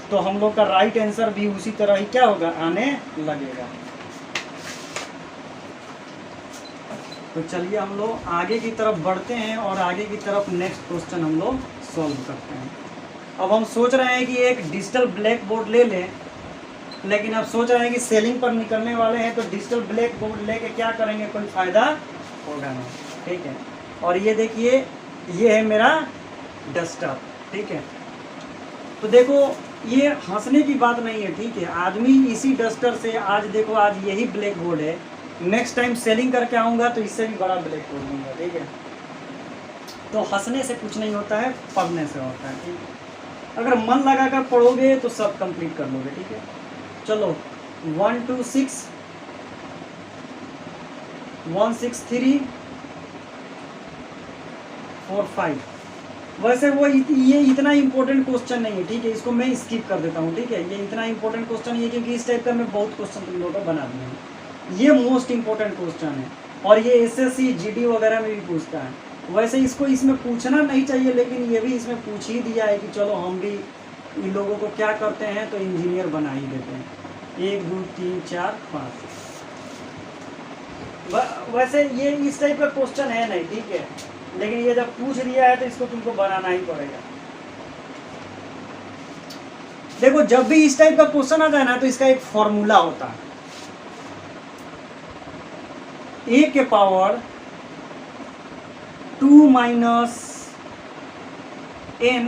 तो हम लोग का राइट आंसर भी उसी तरह ही क्या होगा, आने लगेगा। तो चलिए हम लोग आगे की तरफ बढ़ते हैं और आगे की तरफ नेक्स्ट क्वेश्चन हम लोग सॉल्व करते हैं। अब हम सोच रहे हैं कि एक डिजिटल ब्लैक बोर्ड ले लें, लेकिन अब सोच रहे हैं कि सेलिंग पर निकलने वाले हैं, तो डिजिटल ब्लैक बोर्ड लेके क्या करेंगे, कोई फ़ायदा होगा नहीं, ठीक है। और ये देखिए, ये है मेरा डस्टर, ठीक है। तो देखो ये हंसने की बात नहीं है, ठीक है। आदमी इसी डस्टर से, आज देखो आज यही ब्लैक बोर्ड है, नेक्स्ट टाइम सेलिंग करके आऊँगा तो इससे भी बड़ा ब्लैक बोर्ड लूँगा, ठीक है। तो हंसने से कुछ नहीं होता है, पढ़ने से होता है, ठीक है। अगर मन लगा कर पढ़ोगे तो सब कंप्लीट कर लोगे, ठीक है। चलो 1 2 6 16345। वैसे वो ये इतना इंपॉर्टेंट क्वेश्चन नहीं है, ठीक है, इसको मैं स्किप कर देता हूँ, ठीक है। ये इतना इंपॉर्टेंट क्वेश्चन नहीं है क्योंकि इस टाइप का मैं बहुत क्वेश्चन तुम लोगों को बना दिया हूँ। ये मोस्ट इंपॉर्टेंट क्वेश्चन है और ये SSC GD वगैरह में भी पूछता है। वैसे इसको इसमें पूछना नहीं चाहिए, लेकिन ये भी इसमें पूछ ही दिया है कि चलो हम भी इन लोगों को क्या करते हैं तो इंजीनियर बना ही देते हैं। 1 2 3 4 5। वैसे ये इस टाइप का क्वेश्चन है नहीं, ठीक है, लेकिन ये जब पूछ लिया है तो इसको तुमको बनाना ही पड़ेगा। देखो जब भी इस टाइप का क्वेश्चन आ जाए ना तो इसका एक फॉर्मूला होता है, a के पावर 2 माइनस n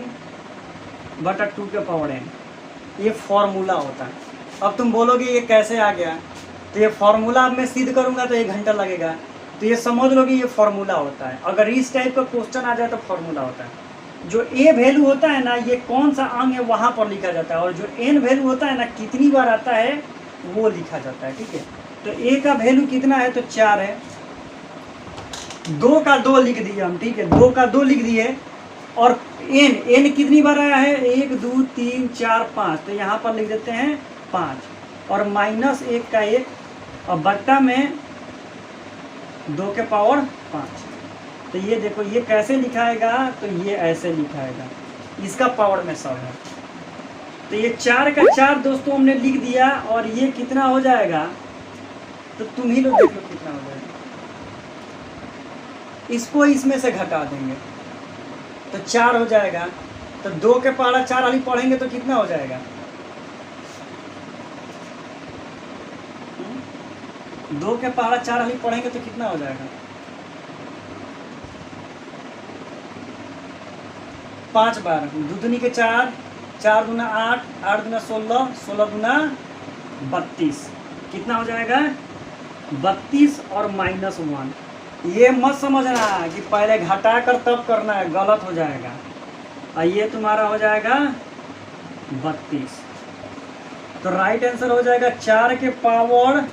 बटा 2 के पावर n, ये फॉर्मूला होता है। अब तुम बोलोगे ये कैसे आ गया, तो ये फॉर्मूला अब मैं सिद्ध करूंगा तो 1 घंटा लगेगा, तो ये समझ लो कि ये फॉर्मूला होता है। अगर इस टाइप का क्वेश्चन आ जाए तो फॉर्मूला होता है। जो a वैल्यू होता है ना, ये कौन सा अंग है वहां पर लिखा जाता है, और जो n वैल्यू होता है ना, कितनी बार आता है वो लिखा जाता है, ठीक है। तो a का वैल्यू कितना है तो 4 है, 2 का 2 लिख दिए हम, ठीक है, 2 का 2 लिख दिए, और n कितनी बार आया है 1 2 3 4 5, तो यहाँ पर लिख देते हैं 5, और माइनस 1 का 1 और बट्टा में 2 के पावर 5। तो ये देखो ये कैसे लिखाएगा, तो ये ऐसे लिखाएगा, इसका पावर में 100 है। तो ये 4 का 4 दोस्तों हमने लिख दिया, और ये कितना हो जाएगा तो तुम ही लोग देख लो कितना हो जाएगा। इसको इसमें से घटा देंगे तो 4 हो जाएगा, तो 2 के पावर 4 वाली पढ़ेंगे तो कितना हो जाएगा, 2 के पावर 4 वाली पढ़ेंगे तो कितना हो जाएगा, 5 बार, 2 दूनी के 4, 4 दूना 8, 8 दूना 16, 16 दूना 32, कितना हो जाएगा 32 और माइनस 1। ये मत समझना कि पहले घटा कर तब करना है, गलत हो जाएगा। और ये तुम्हारा हो जाएगा 32, तो राइट आंसर हो जाएगा 4 के पावर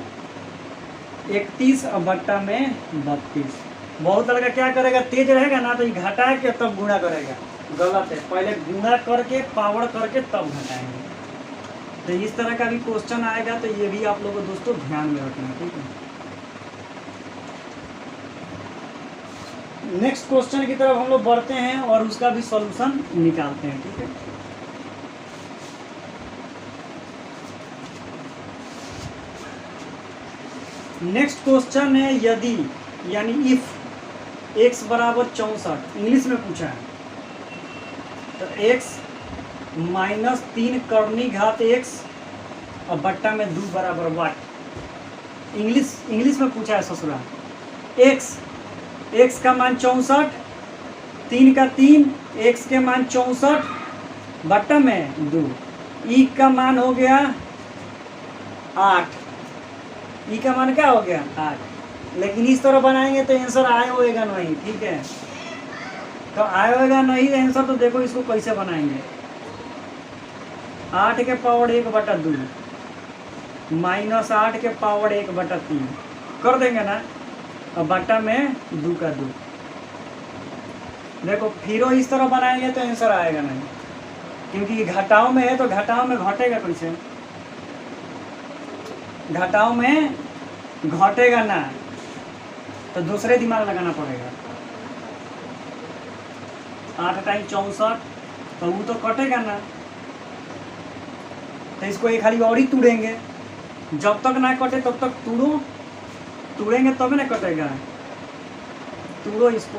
31 और बट्टा में 32। बहुत लड़का क्या करेगा, तेज रहेगा ना तो ये घटा के तब गुणा करेगा, गलत है, पहले गुणा करके पावर करके तब घटाएंगे। तो इस तरह का भी क्वेश्चन आएगा, तो ये भी आप लोगों को दोस्तों ध्यान में रखना, ठीक है। नेक्स्ट क्वेश्चन की तरफ हम लोग बढ़ते हैं और उसका भी सॉल्यूशन निकालते हैं, ठीक है। नेक्स्ट क्वेश्चन है यदि, यानी इफ x बराबर 64, इंग्लिश में पूछा है, तो x माइनस 3 करनी घात x और बट्टा में 2 बराबर वाट। इंग्लिश में पूछा है ससुरा। x का मान 64, 3 का 3, x के मान 64 बट्टा में 2, e का मान हो गया 8, e का मान क्या हो गया 8। लेकिन इस तरह बनाएंगे तो आंसर आए होएगा नहीं, ठीक है, तो आए होएगा नहीं आंसर। तो देखो इसको कैसे बनाएंगे, 8 के पावर 1 बटा 2 माइनस 8 के पावर 1 बटा 3 कर देंगे ना, और बट्टा में 2 का 2। देखो फिर इस तरह बनाएंगे तो आंसर आएगा नहीं, क्योंकि घटाव में है, तो घटाव में घटेगा कैसे, घटाव में घटेगा ना, तो दूसरे दिमाग लगाना पड़ेगा। 8 टाइम 64, तो वो तो कटेगा ना, तो इसको एक खाली और ही तोड़ेंगे, जब तक ना कटे तब तक तोड़ेंगे तब ना कटेगा। तोड़ो इसको,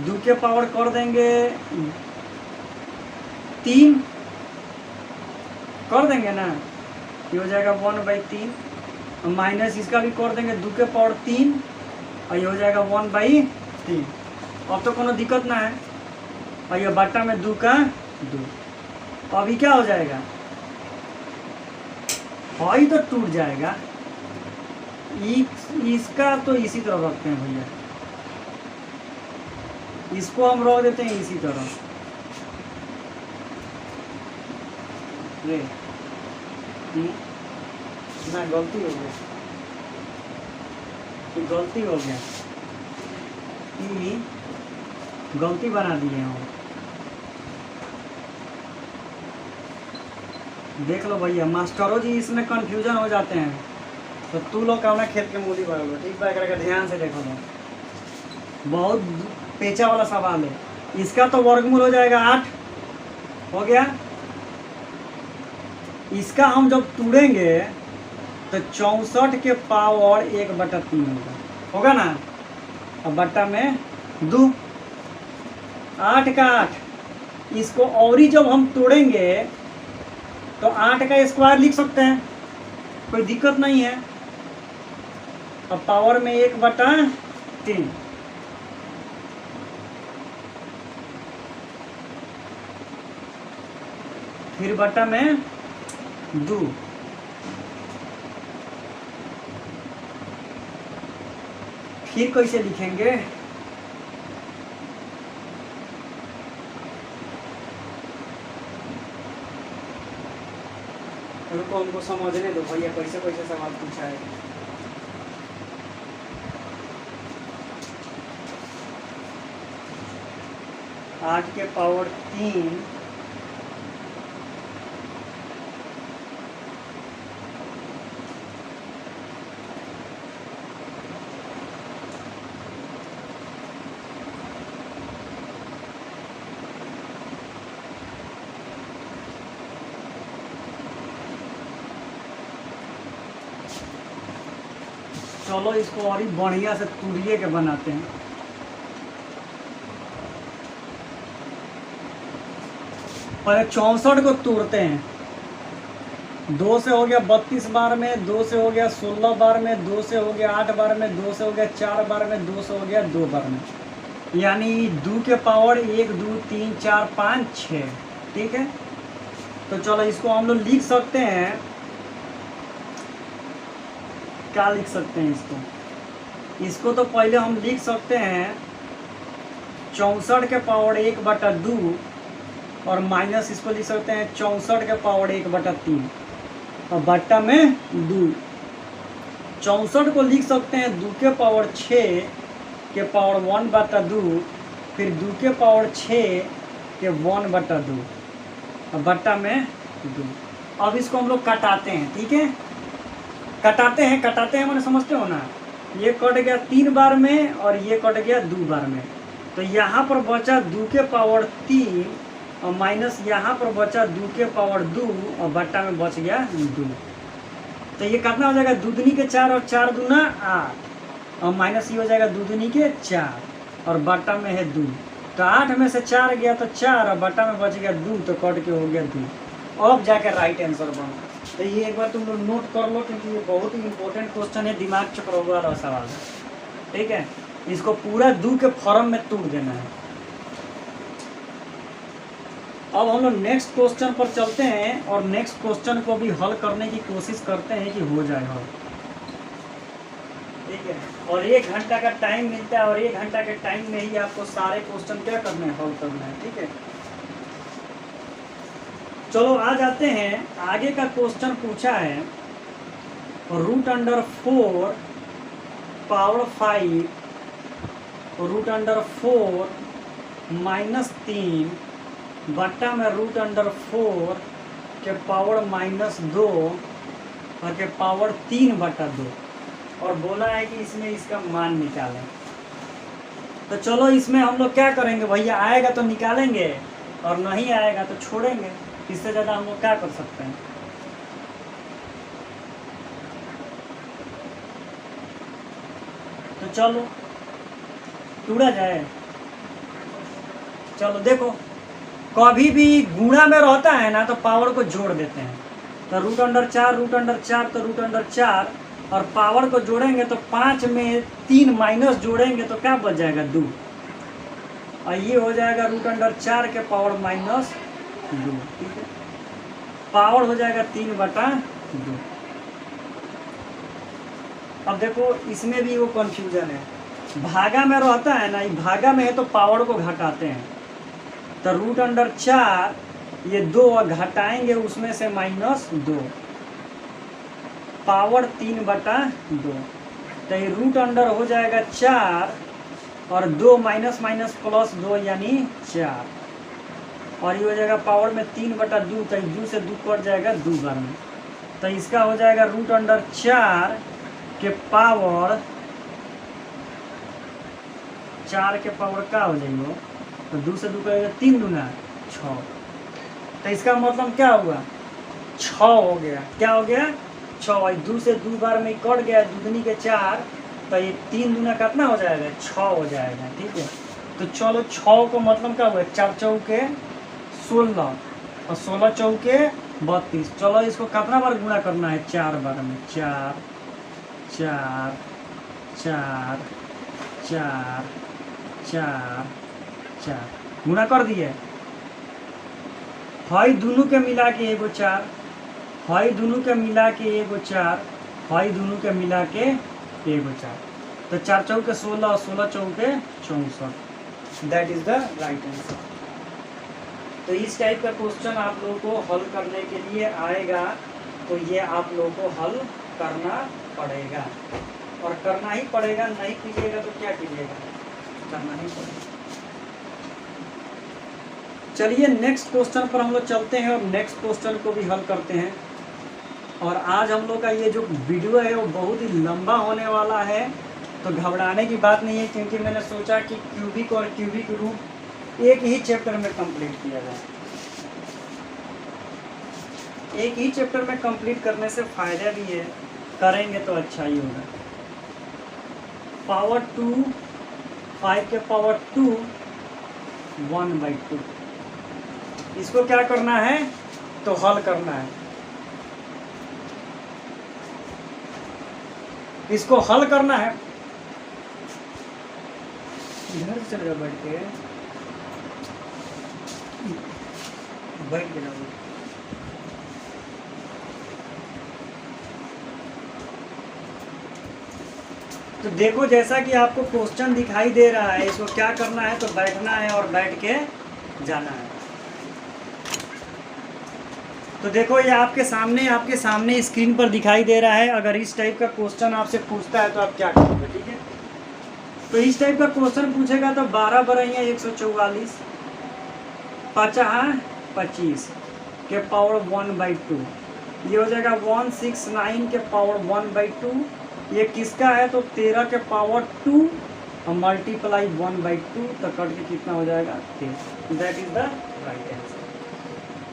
2 के पावर कर देंगे 3 कर देंगे ना, ये हो जाएगा 1/3, माइनस इसका भी कर देंगे 2 के पावर 3 और ये हो जाएगा 1/3। अब तो कोनो दिक्कत ना है, और ये बट्टा में 2 का 2। अभी क्या हो जाएगा, हाई तो टूट जाएगा, इसका तो इसी तरह रखते हैं भैया, इसको हम रख देते हैं इसी तरह। ना गलती हो गया, ये गलती हो गया, ये गलती बना दिए हम। देख लो भैया, मास्टरों जी इसमें कंफ्यूजन हो जाते हैं, तो तू लोग का खेल के मूली बराबर ठीक बा, करके ध्यान से देखो लो, बहुत पेचा वाला सवाल है। इसका तो वर्गमूल हो जाएगा 8, हो गया। इसका हम जब तोड़ेंगे तो 64 के पावर 1/3 होगा ना, अब बट्टा में 2, 8 का 8। इसको और ही जब हम तोड़ेंगे तो 8 का स्क्वायर लिख सकते हैं, कोई दिक्कत नहीं है। अब पावर में 1/3, फिर बट्टा में 2, फिर कैसे लिखेंगे, रुको हमको समझने दो भैया, कैसे कैसे सवाल पूछा है। आठ के पावर 3 चलो इसको और ही बढ़िया से तुड़िए के बनाते हैं। पहले 64 को तोड़ते हैं, 2 से हो गया 32 बार में, 2 से हो गया 16 बार में, 2 से हो गया 8 बार में, 2 से हो गया 4 बार में, 2 से हो गया 2 बार में, यानी 2 के पावर 1 2 3 4 5 6, ठीक है। तो चलो इसको हम लोग लिख सकते हैं, क्या लिख सकते हैं इसको तो पहले हम लिख सकते हैं 64 के पावर 1/2 और माइनस इसको लिख सकते हैं 64 के पावर 1/3 और बट्टा में 2। 64 को लिख सकते हैं 2 के पावर 6 के पावर 1/2, फिर 2 के पावर 6 के 1/2 और बट्टा में 2। अब इसको हम लोग काटाते हैं, ठीक है, कटाते हैं मैंने, समझते हो ना। ये कट गया 3 बार में और ये कट गया 2 बार में, तो यहाँ पर बचा 2 के पावर 3 और माइनस यहाँ पर बचा 2 के पावर 2 और बट्टा में बच गया 2। तो ये कितना हो जाएगा, 2 दूनी के 4 और 4 दूना 8 और माइनस ये हो जाएगा 2 दूनी के 4 और बट्टा में है 2। तो 8 में से 4 गया तो 4 और बट्टा में बच गया 2, तो कट के हो गया 2। अब जाके राइट आंसर बना। तो ये एक बार तुम लोग नोट कर लो, क्योंकि ये बहुत ही इंपॉर्टेंट क्वेश्चन है, दिमाग चक्कर वाला सवाल है, ठीक है। इसको पूरा 2 के फॉर्म में तोड़ देना है। अब हम लोग नेक्स्ट क्वेश्चन पर चलते हैं और नेक्स्ट क्वेश्चन को भी हल करने की कोशिश करते हैं कि हो जाए हल, ठीक है। और 1 घंटा का टाइम मिलता है और 1 घंटा के टाइम में ही आपको सारे क्वेश्चन क्या करने हैं, हल करना है, ठीक है। चलो आ जाते हैं, आगे का क्वेश्चन पूछा है √4 पावर 5 √4 -3 बट्टा में √4 के पावर -2 और के पावर 3/2 और बोला है कि इसमें इसका मान निकालें। तो चलो इसमें हम लोग क्या करेंगे भैया, आएगा तो निकालेंगे और नहीं आएगा तो छोड़ेंगे, इससे ज़्यादा हम लोग क्या कर सकते हैं। तो चलो टूटा जाए। चलो देखो, कभी भी गुणा में रहता है ना तो पावर को जोड़ देते हैं, तो √4 तो √4 और पावर को जोड़ेंगे तो 5 में 3 माइनस जोड़ेंगे तो क्या बच जाएगा 2 और ये हो जाएगा √4 के पावर -2, ठीक है। पावर हो जाएगा 3/2। अब देखो इसमें भी वो कंफ्यूजन है, भागा में रहता है ना, ये भागा में है तो पावर को घटाते हैं, तो √4 ये 2 घटाएंगे उसमें से -2, पावर 3/2, तो ये रूट अंडर हो जाएगा 4 और 2 माइनस माइनस प्लस 2 यानी 4, और ये हो जाएगा पावर में 3/2, तो 2 से 2 कट जाएगा 2 बार में, तो इसका हो जाएगा रूट अंडर 4 के पावर 4 के पावर का हो जाएगा, तो 2 से 2 करेगा 3 दूना 6, तो इसका मतलब क्या हुआ 6 हो गया। क्या हो गया 6, 2 से 2 बार में कट गया, दूनी के 4, तो ये 3 दूना कितना हो जाएगा 6 हो जाएगा। ठीक है, तो चलो 6 को मतलब क्या हुआ 4 चौके 16 और 16 चौके 32। चलो इसको कितना बार गुणा करना है 4 बार में, 4 4 4 4 4 4 गुणा कर दिए। हई दोनों के मिला के एगो 4, हई दोनों के मिला के एगो 4, हई दोनों के मिला के एगो 4, तो 4 चौके 16 और 16 चौके 64, that is the right answer. तो इस टाइप का क्वेश्चन आप लोगों को हल करने के लिए आएगा, तो ये आप लोगों को हल करना पड़ेगा, और करना ही पड़ेगा, नहीं कीजिएगा तो क्या कीजिएगा, करना ही पड़ेगा। चलिए नेक्स्ट क्वेश्चन पर हम लोग चलते हैं और नेक्स्ट क्वेश्चन को भी हल करते हैं। और आज हम लोग का ये जो वीडियो है वो बहुत ही लंबा होने वाला है, तो घबराने की बात नहीं है, क्योंकि मैंने सोचा कि क्यूबिक और क्यूबिक रूट एक ही चैप्टर में कंप्लीट किया जाए। एक ही चैप्टर में कंप्लीट करने से फायदा भी है, करेंगे तो अच्छा ही होगा। पावर 2 5 के पावर 2 1/2, इसको क्या करना है तो हल करना है। इसको हल करना है, इधर चल जाओ बैठ के, बैठ के जाओ। तो देखो जैसा कि आपको क्वेश्चन दिखाई दे रहा है, इसको क्या करना है तो बैठना है और बैठ के जाना है। तो देखो ये आपके सामने स्क्रीन पर दिखाई दे रहा है। अगर इस टाइप का क्वेश्चन आपसे पूछता है तो आप क्या करोगे, ठीक है। तो इस टाइप का क्वेश्चन पूछेगा तो 12 बरैया 144 5 25 के पावर 1/2, ये हो जाएगा 169 के पावर 1/2। ये किसका है तो 13 के पावर 2 और मल्टीप्लाई 1/2, तो कट के कितना हो जाएगा 13, that is the right answer.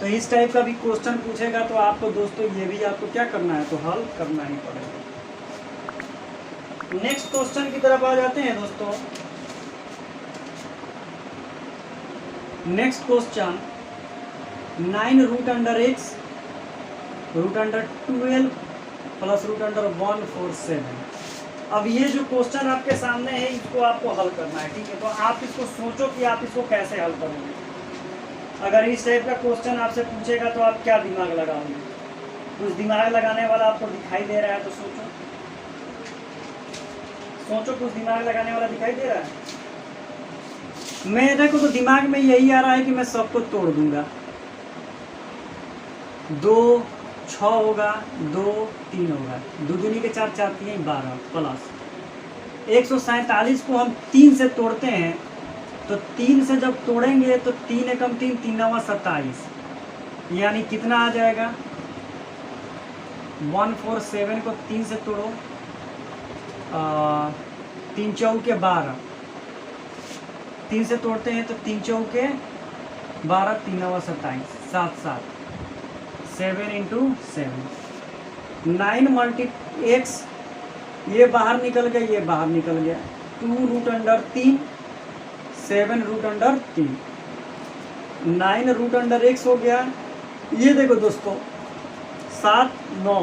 तो इस टाइप का भी क्वेश्चन पूछेगा तो आपको दोस्तों ये भी आपको क्या करना है तो हल करना ही पड़ेगा। नेक्स्ट क्वेश्चन की तरफ आ जाते हैं दोस्तों। Next question 9 root under x root under 12 plus root under 147। अब ये जो क्वेश्चन आपके सामने है इसको आपको हल करना है, ठीक है। तो आप इसको सोचो कि आप इसको कैसे हल करोगे। अगर इस टाइप का क्वेश्चन आपसे पूछेगा तो आप क्या दिमाग लगाओगे, कुछ दिमाग लगाने वाला आपको दिखाई दे रहा है तो सोचो, कुछ दिमाग लगाने वाला दिखाई दे रहा है। मेरे को तो दिमाग में यही आ रहा है कि मैं सबको तोड़ दूंगा। 2 6 होगा, 2 3 होगा, 2 दूनी के 4 4 3 12 प्लस 147 को हम 3 से तोड़ते हैं, तो 3 से जब तोड़ेंगे तो 3 एकम 3 3 9 27, यानी कितना आ जाएगा 147 को 3 से तोड़ो, 3 चौके 12, 3 से तोड़ते हैं तो 3 चौके 12 3 9 27 7 7 7 × 7 9 मल्टी x, ये बाहर निकल गया, ये बाहर निकल गया, 2 root under 3 7 root under 3 9 root under x हो गया। ये देखो दोस्तों 7 9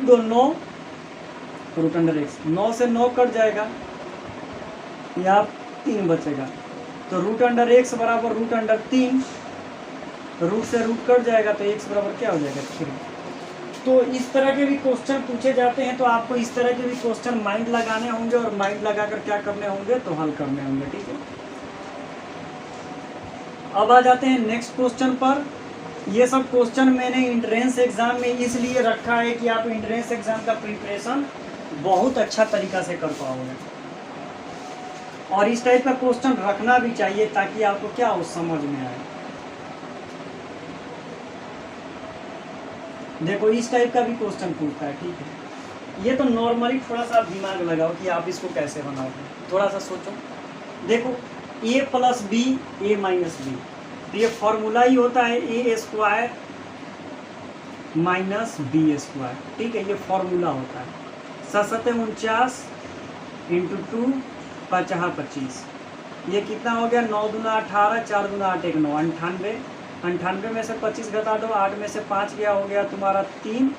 2 9 रूट अंडर x, 9 से 9 कट जाएगा, यहाँ 3 बचेगा, तो रूट अंडर x बराबर रूट अंडर 3, रूट से रूट कट जाएगा तो x बराबर क्या हो जाएगा 3। तो इस तरह के भी क्वेश्चन पूछे जाते हैं, तो आपको इस तरह के भी क्वेश्चन माइंड लगाने होंगे और माइंड लगाकर क्या करने होंगे तो हल करने होंगे, ठीक है। अब आ जाते हैं नेक्स्ट क्वेश्चन पर। ये सब क्वेश्चन मैंने एंट्रेंस एग्जाम में इसलिए रखा है कि आप एंट्रेंस एग्जाम का प्रिपरेशन बहुत अच्छा तरीका से कर पाओगे, और इस टाइप का क्वेश्चन रखना भी चाहिए ताकि आपको क्या हो समझ में आए। देखो इस टाइप का भी क्वेश्चन पूछता है, ठीक है। ये तो नॉर्मली थोड़ा सा आप दिमाग लगाओ कि आप इसको कैसे बनाओगे, थोड़ा सा सोचो। देखो a plus b a minus B, तो ये फॉर्मूला ही होता है a square minus b square, ठीक है। ये फॉर्मूला होता है 7×49 इंटू 2 5 25, ये कितना हो गया 9 दूना 18, 4 दूना 8 1 9, 98। 98 में से 25 घटा दो, 8 में से 5 गया, हो गया तुम्हारा 3,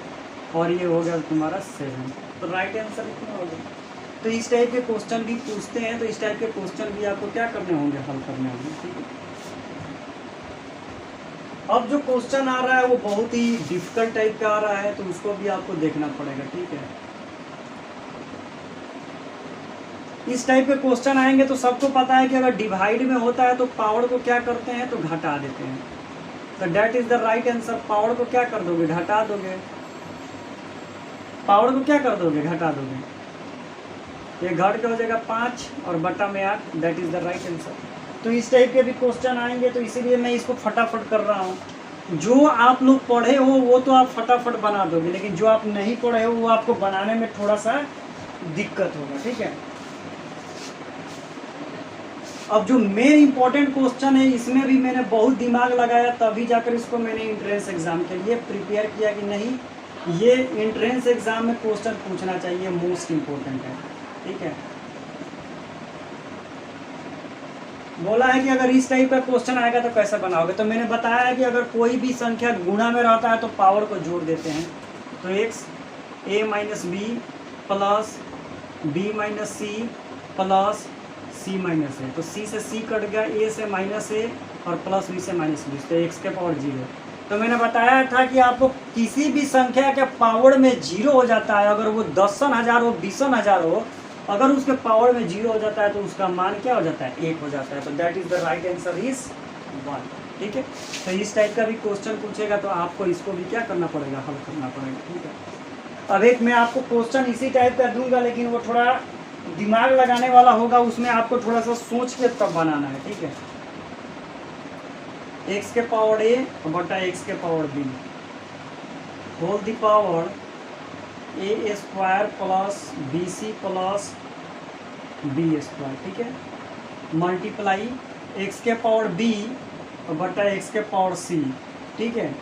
और ये हो गया तुम्हारा 7। तो राइट आंसर कितना हो गया। तो इस टाइप के क्वेश्चन भी पूछते हैं, तो इस टाइप के क्वेश्चन भी आपको क्या करने होंगे, हल करने होंगे, ठीक है। अब जो क्वेश्चन आ रहा है वो बहुत ही डिफिकल्ट टाइप का आ रहा है, तो उसको भी आपको देखना पड़ेगा, ठीक है। इस टाइप के क्वेश्चन आएंगे तो सबको पता है कि अगर डिवाइड में होता है तो पावर को क्या करते हैं, तो घटा देते हैं। तो that is the right answer. Power को क्या कर दोगे, घटा दोगे। पावर को क्या कर दोगे, घटा दोगे। ये घट के हो जाएगा 5 और बटा में 8, that is the right answer. तो इस टाइप के भी क्वेश्चन आएंगे, तो इसीलिए मैं इसको फटाफट कर रहा हूँ। जो आप लोग पढ़े हो वो तो आप फटाफट बना दोगे, लेकिन जो आप नहीं पढ़े हो वो आपको बनाने में थोड़ा सा दिक्कत होगा, ठीक है। अब जो मेन इंपॉर्टेंट क्वेश्चन है, इसमें भी मैंने बहुत दिमाग लगाया, तभी जाकर इसको मैंने एंट्रेंस एग्जाम के लिए प्रिपेयर किया कि नहीं, ये एंट्रेंस एग्जाम में क्वेश्चन पूछना चाहिए, मोस्ट इम्पोर्टेंट है, ठीक है। बोला है कि अगर इस टाइप का क्वेश्चन आएगा तो कैसे बनाओगे, तो मैंने बताया है कि अगर कोई भी संख्या गुणा में रहता है तो पावर को जोड़ देते हैं। तो x a minus B plus B minus C plus c minus A, तो c से c कट गया, a से माइनस ए और प्लस b से माइनस बी, तो x के पावर 0। तो मैंने बताया था कि आपको किसी भी संख्या के पावर में 0 हो जाता है, अगर वो 10,000 हो 20,000 हो, अगर उसके पावर में 0 हो जाता है तो उसका मान क्या हो जाता है, 1 हो जाता है। तो that is the right answer is 1, ठीक है। तो इस टाइप का भी क्वेश्चन पूछेगा तो आपको इसको भी क्या करना पड़ेगा, हल करना पड़ेगा, ठीक है। अब एक मैं आपको क्वेश्चन इसी टाइप का दूंगा, लेकिन वो थोड़ा दिमाग लगाने वाला होगा, उसमें आपको थोड़ा सा सोच के तब बनाना है, ठीक है। x के पावर a बटा x के power b whole the power a square plus bc plus b square, ठीक है, मल्टीप्लाई x के पावर b बटा x के पावर c, ठीक है।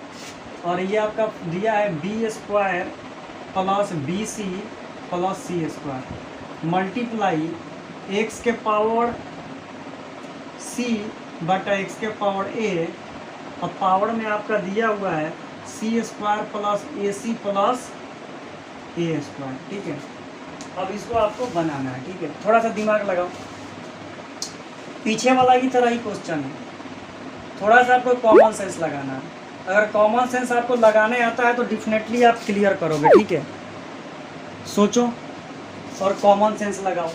और ये आपका दिया है b square plus bc plus c square multiply x के पावर c बटा x के पावर a, और पावर में आपका दिया हुआ है c square plus ac plus a square, ठीक है। अब इसको आपको बनाना है, ठीक है। थोड़ा सा दिमाग लगाओ, पीछे वाला की तरह ही क्वेश्चन है, थोड़ा सा आपको कॉमन सेंस लगाना है। अगर कॉमन सेंस आपको लगाने आता है तो डेफिनेटली आप क्लियर करोगे, ठीक है। सोचो और कॉमन सेंस लगाओ।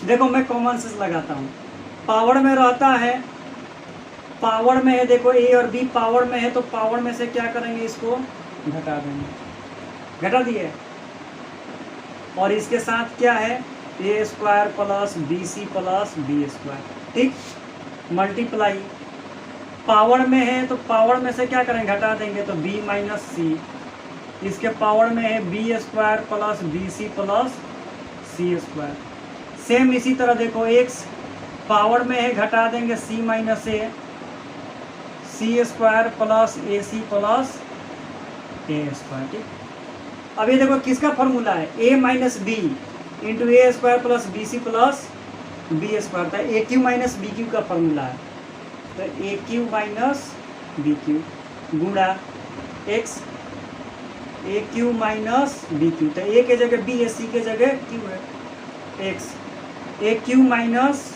देखो मैं कॉमन सेंस लगाता हूँ, पावर में रहता है, पावर में है, देखो a और b पावर में है, तो पावर में से क्या करेंगे, इसको घटा देंगे, घटा दिए। और इसके साथ क्या है, a square plus bc plus b square, ठीक, मल्टीप्लाई पावर में है तो पावर में से क्या करेंगे, घटा देंगे, तो b माइनस सी। इसके पावर में है b square plus bc plus c square. Same इसी तरह देखो x पावर में है, घटा देंगे c minus a, c square plus a c plus a square, ठीक। अब ये देखो किसका फॉर्मूला है, a minus b into a square plus b c plus b square, था a Q minus B q का फॉर्मूला है। तो a Q minus B q गुणा x a Q minus B q, तो ए के जगह B है, सी के जगह क्यू है, x a Q minus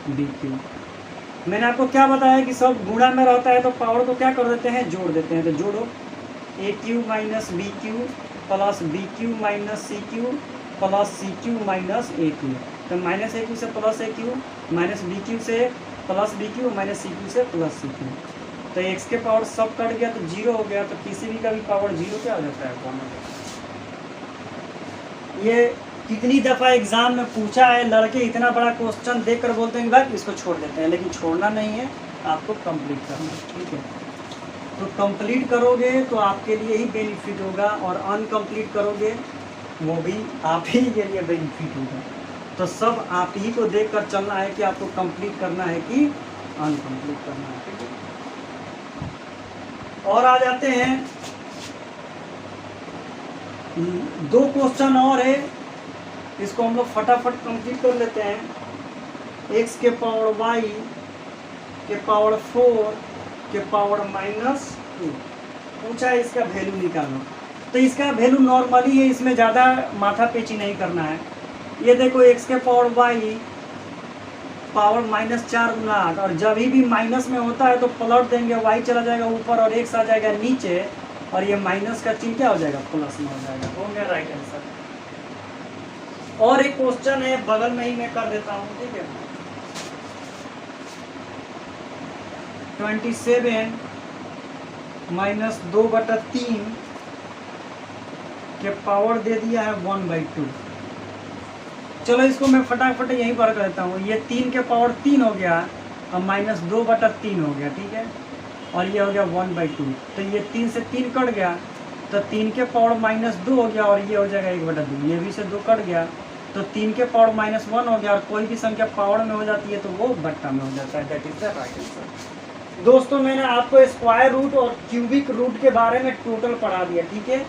B Q. मैंने आपको क्या बताया कि सब गुणा में रहता है तो पावर को क्या कर देते हैं, जोड़ देते हैं। तो जोड़ो A Q minus B Q plus B Q minus C Q plus C Q minus A Q, तो माइनस ए क्यू से plus A Q, minus B Q से plus B Q, minus C Q से plus C Q. तो x के power सब cut गया तो 0 हो गया, तो किसी भी का भी पावर 0 पे आ जाता है कॉमन। ये कितनी दफ़ा एग्जाम में पूछा है, लड़के इतना बड़ा क्वेश्चन देखकर बोलते हैं कि भाई इसको छोड़ देते हैं, लेकिन छोड़ना नहीं है, आपको कंप्लीट करना है, ठीक है। तो कंप्लीट करोगे तो आपके लिए ही बेनिफिट होगा, और अनकम्प्लीट करोगे वो भी आप ही के लिए बेनिफिट होगा। तो सब आप ही को देख कर चलना है कि आपको कंप्लीट करना है कि अनकम्प्लीट करना है, ठीक है। और आ जाते हैं, 2 क्वेश्चन और है, इसको हम लोग फटाफट कंप्लीट कर लेते हैं। x के पावर y के पावर 4 के पावर -2 पूछा है, इसका वैल्यू निकालो। तो इसका वैल्यू नॉर्मली है, इसमें ज़्यादा माथा पेची नहीं करना है। ये देखो x के पावर y पावर -4 गुना 8, और जब भी माइनस में होता है तो पलट देंगे, y चला जाएगा ऊपर और x आ जाएगा नीचे, और ये माइनस का चिन्ह क्या हो जाएगा, प्लस में हो जाएगा। हो गया राइट आंसर। और एक क्वेश्चन है बगल में ही मैं कर देता हूँ, ठीक है। 27 - 2/3 के पावर दे दिया है 1/2। चलो इसको मैं फटाफट यहीं पर कर देता हूँ। ये 3 के पावर 3 हो गया, और -2/3 हो गया, ठीक है। और ये हो गया 1/2, तो ये 3 से 3 कट गया, तो 3 के पावर -2 हो गया, और ये हो जाएगा 1/2। ये भी से 2 कट गया, तो 3 के पावर -1 हो गया, और कोई भी संख्या पावर में हो जाती है तो वो बट्टा में हो जाता है। That is the right answer. दोस्तों मैंने आपको स्क्वायर रूट और क्यूबिक रूट के बारे में टोटल पढ़ा दिया, ठीक है।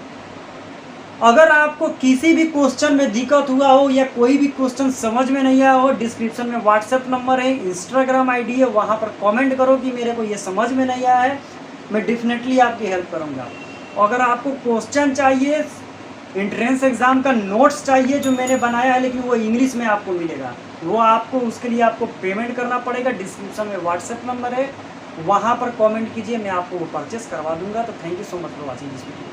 अगर आपको किसी भी क्वेश्चन में दिक्कत हुआ हो या कोई भी क्वेश्चन समझ में नहीं आया हो, डिस्क्रिप्शन में व्हाट्सएप नंबर है, इंस्टाग्राम आईडी है, वहाँ पर कमेंट करो कि मेरे को ये समझ में नहीं आया है, मैं डेफिनेटली आपकी हेल्प करूँगा। अगर आपको क्वेश्चन चाहिए, एंट्रेंस एग्ज़ाम का नोट्स चाहिए जो मैंने बनाया है, लेकिन वो इंग्लिश में आपको मिलेगा, वो आपको उसके लिए आपको पेमेंट करना पड़ेगा। डिस्क्रिप्शन में व्हाट्सएप नंबर है, वहाँ पर कमेंट कीजिए, मैं आपको वो परचेस करवा दूँगा। तो thank you so much for watching this video.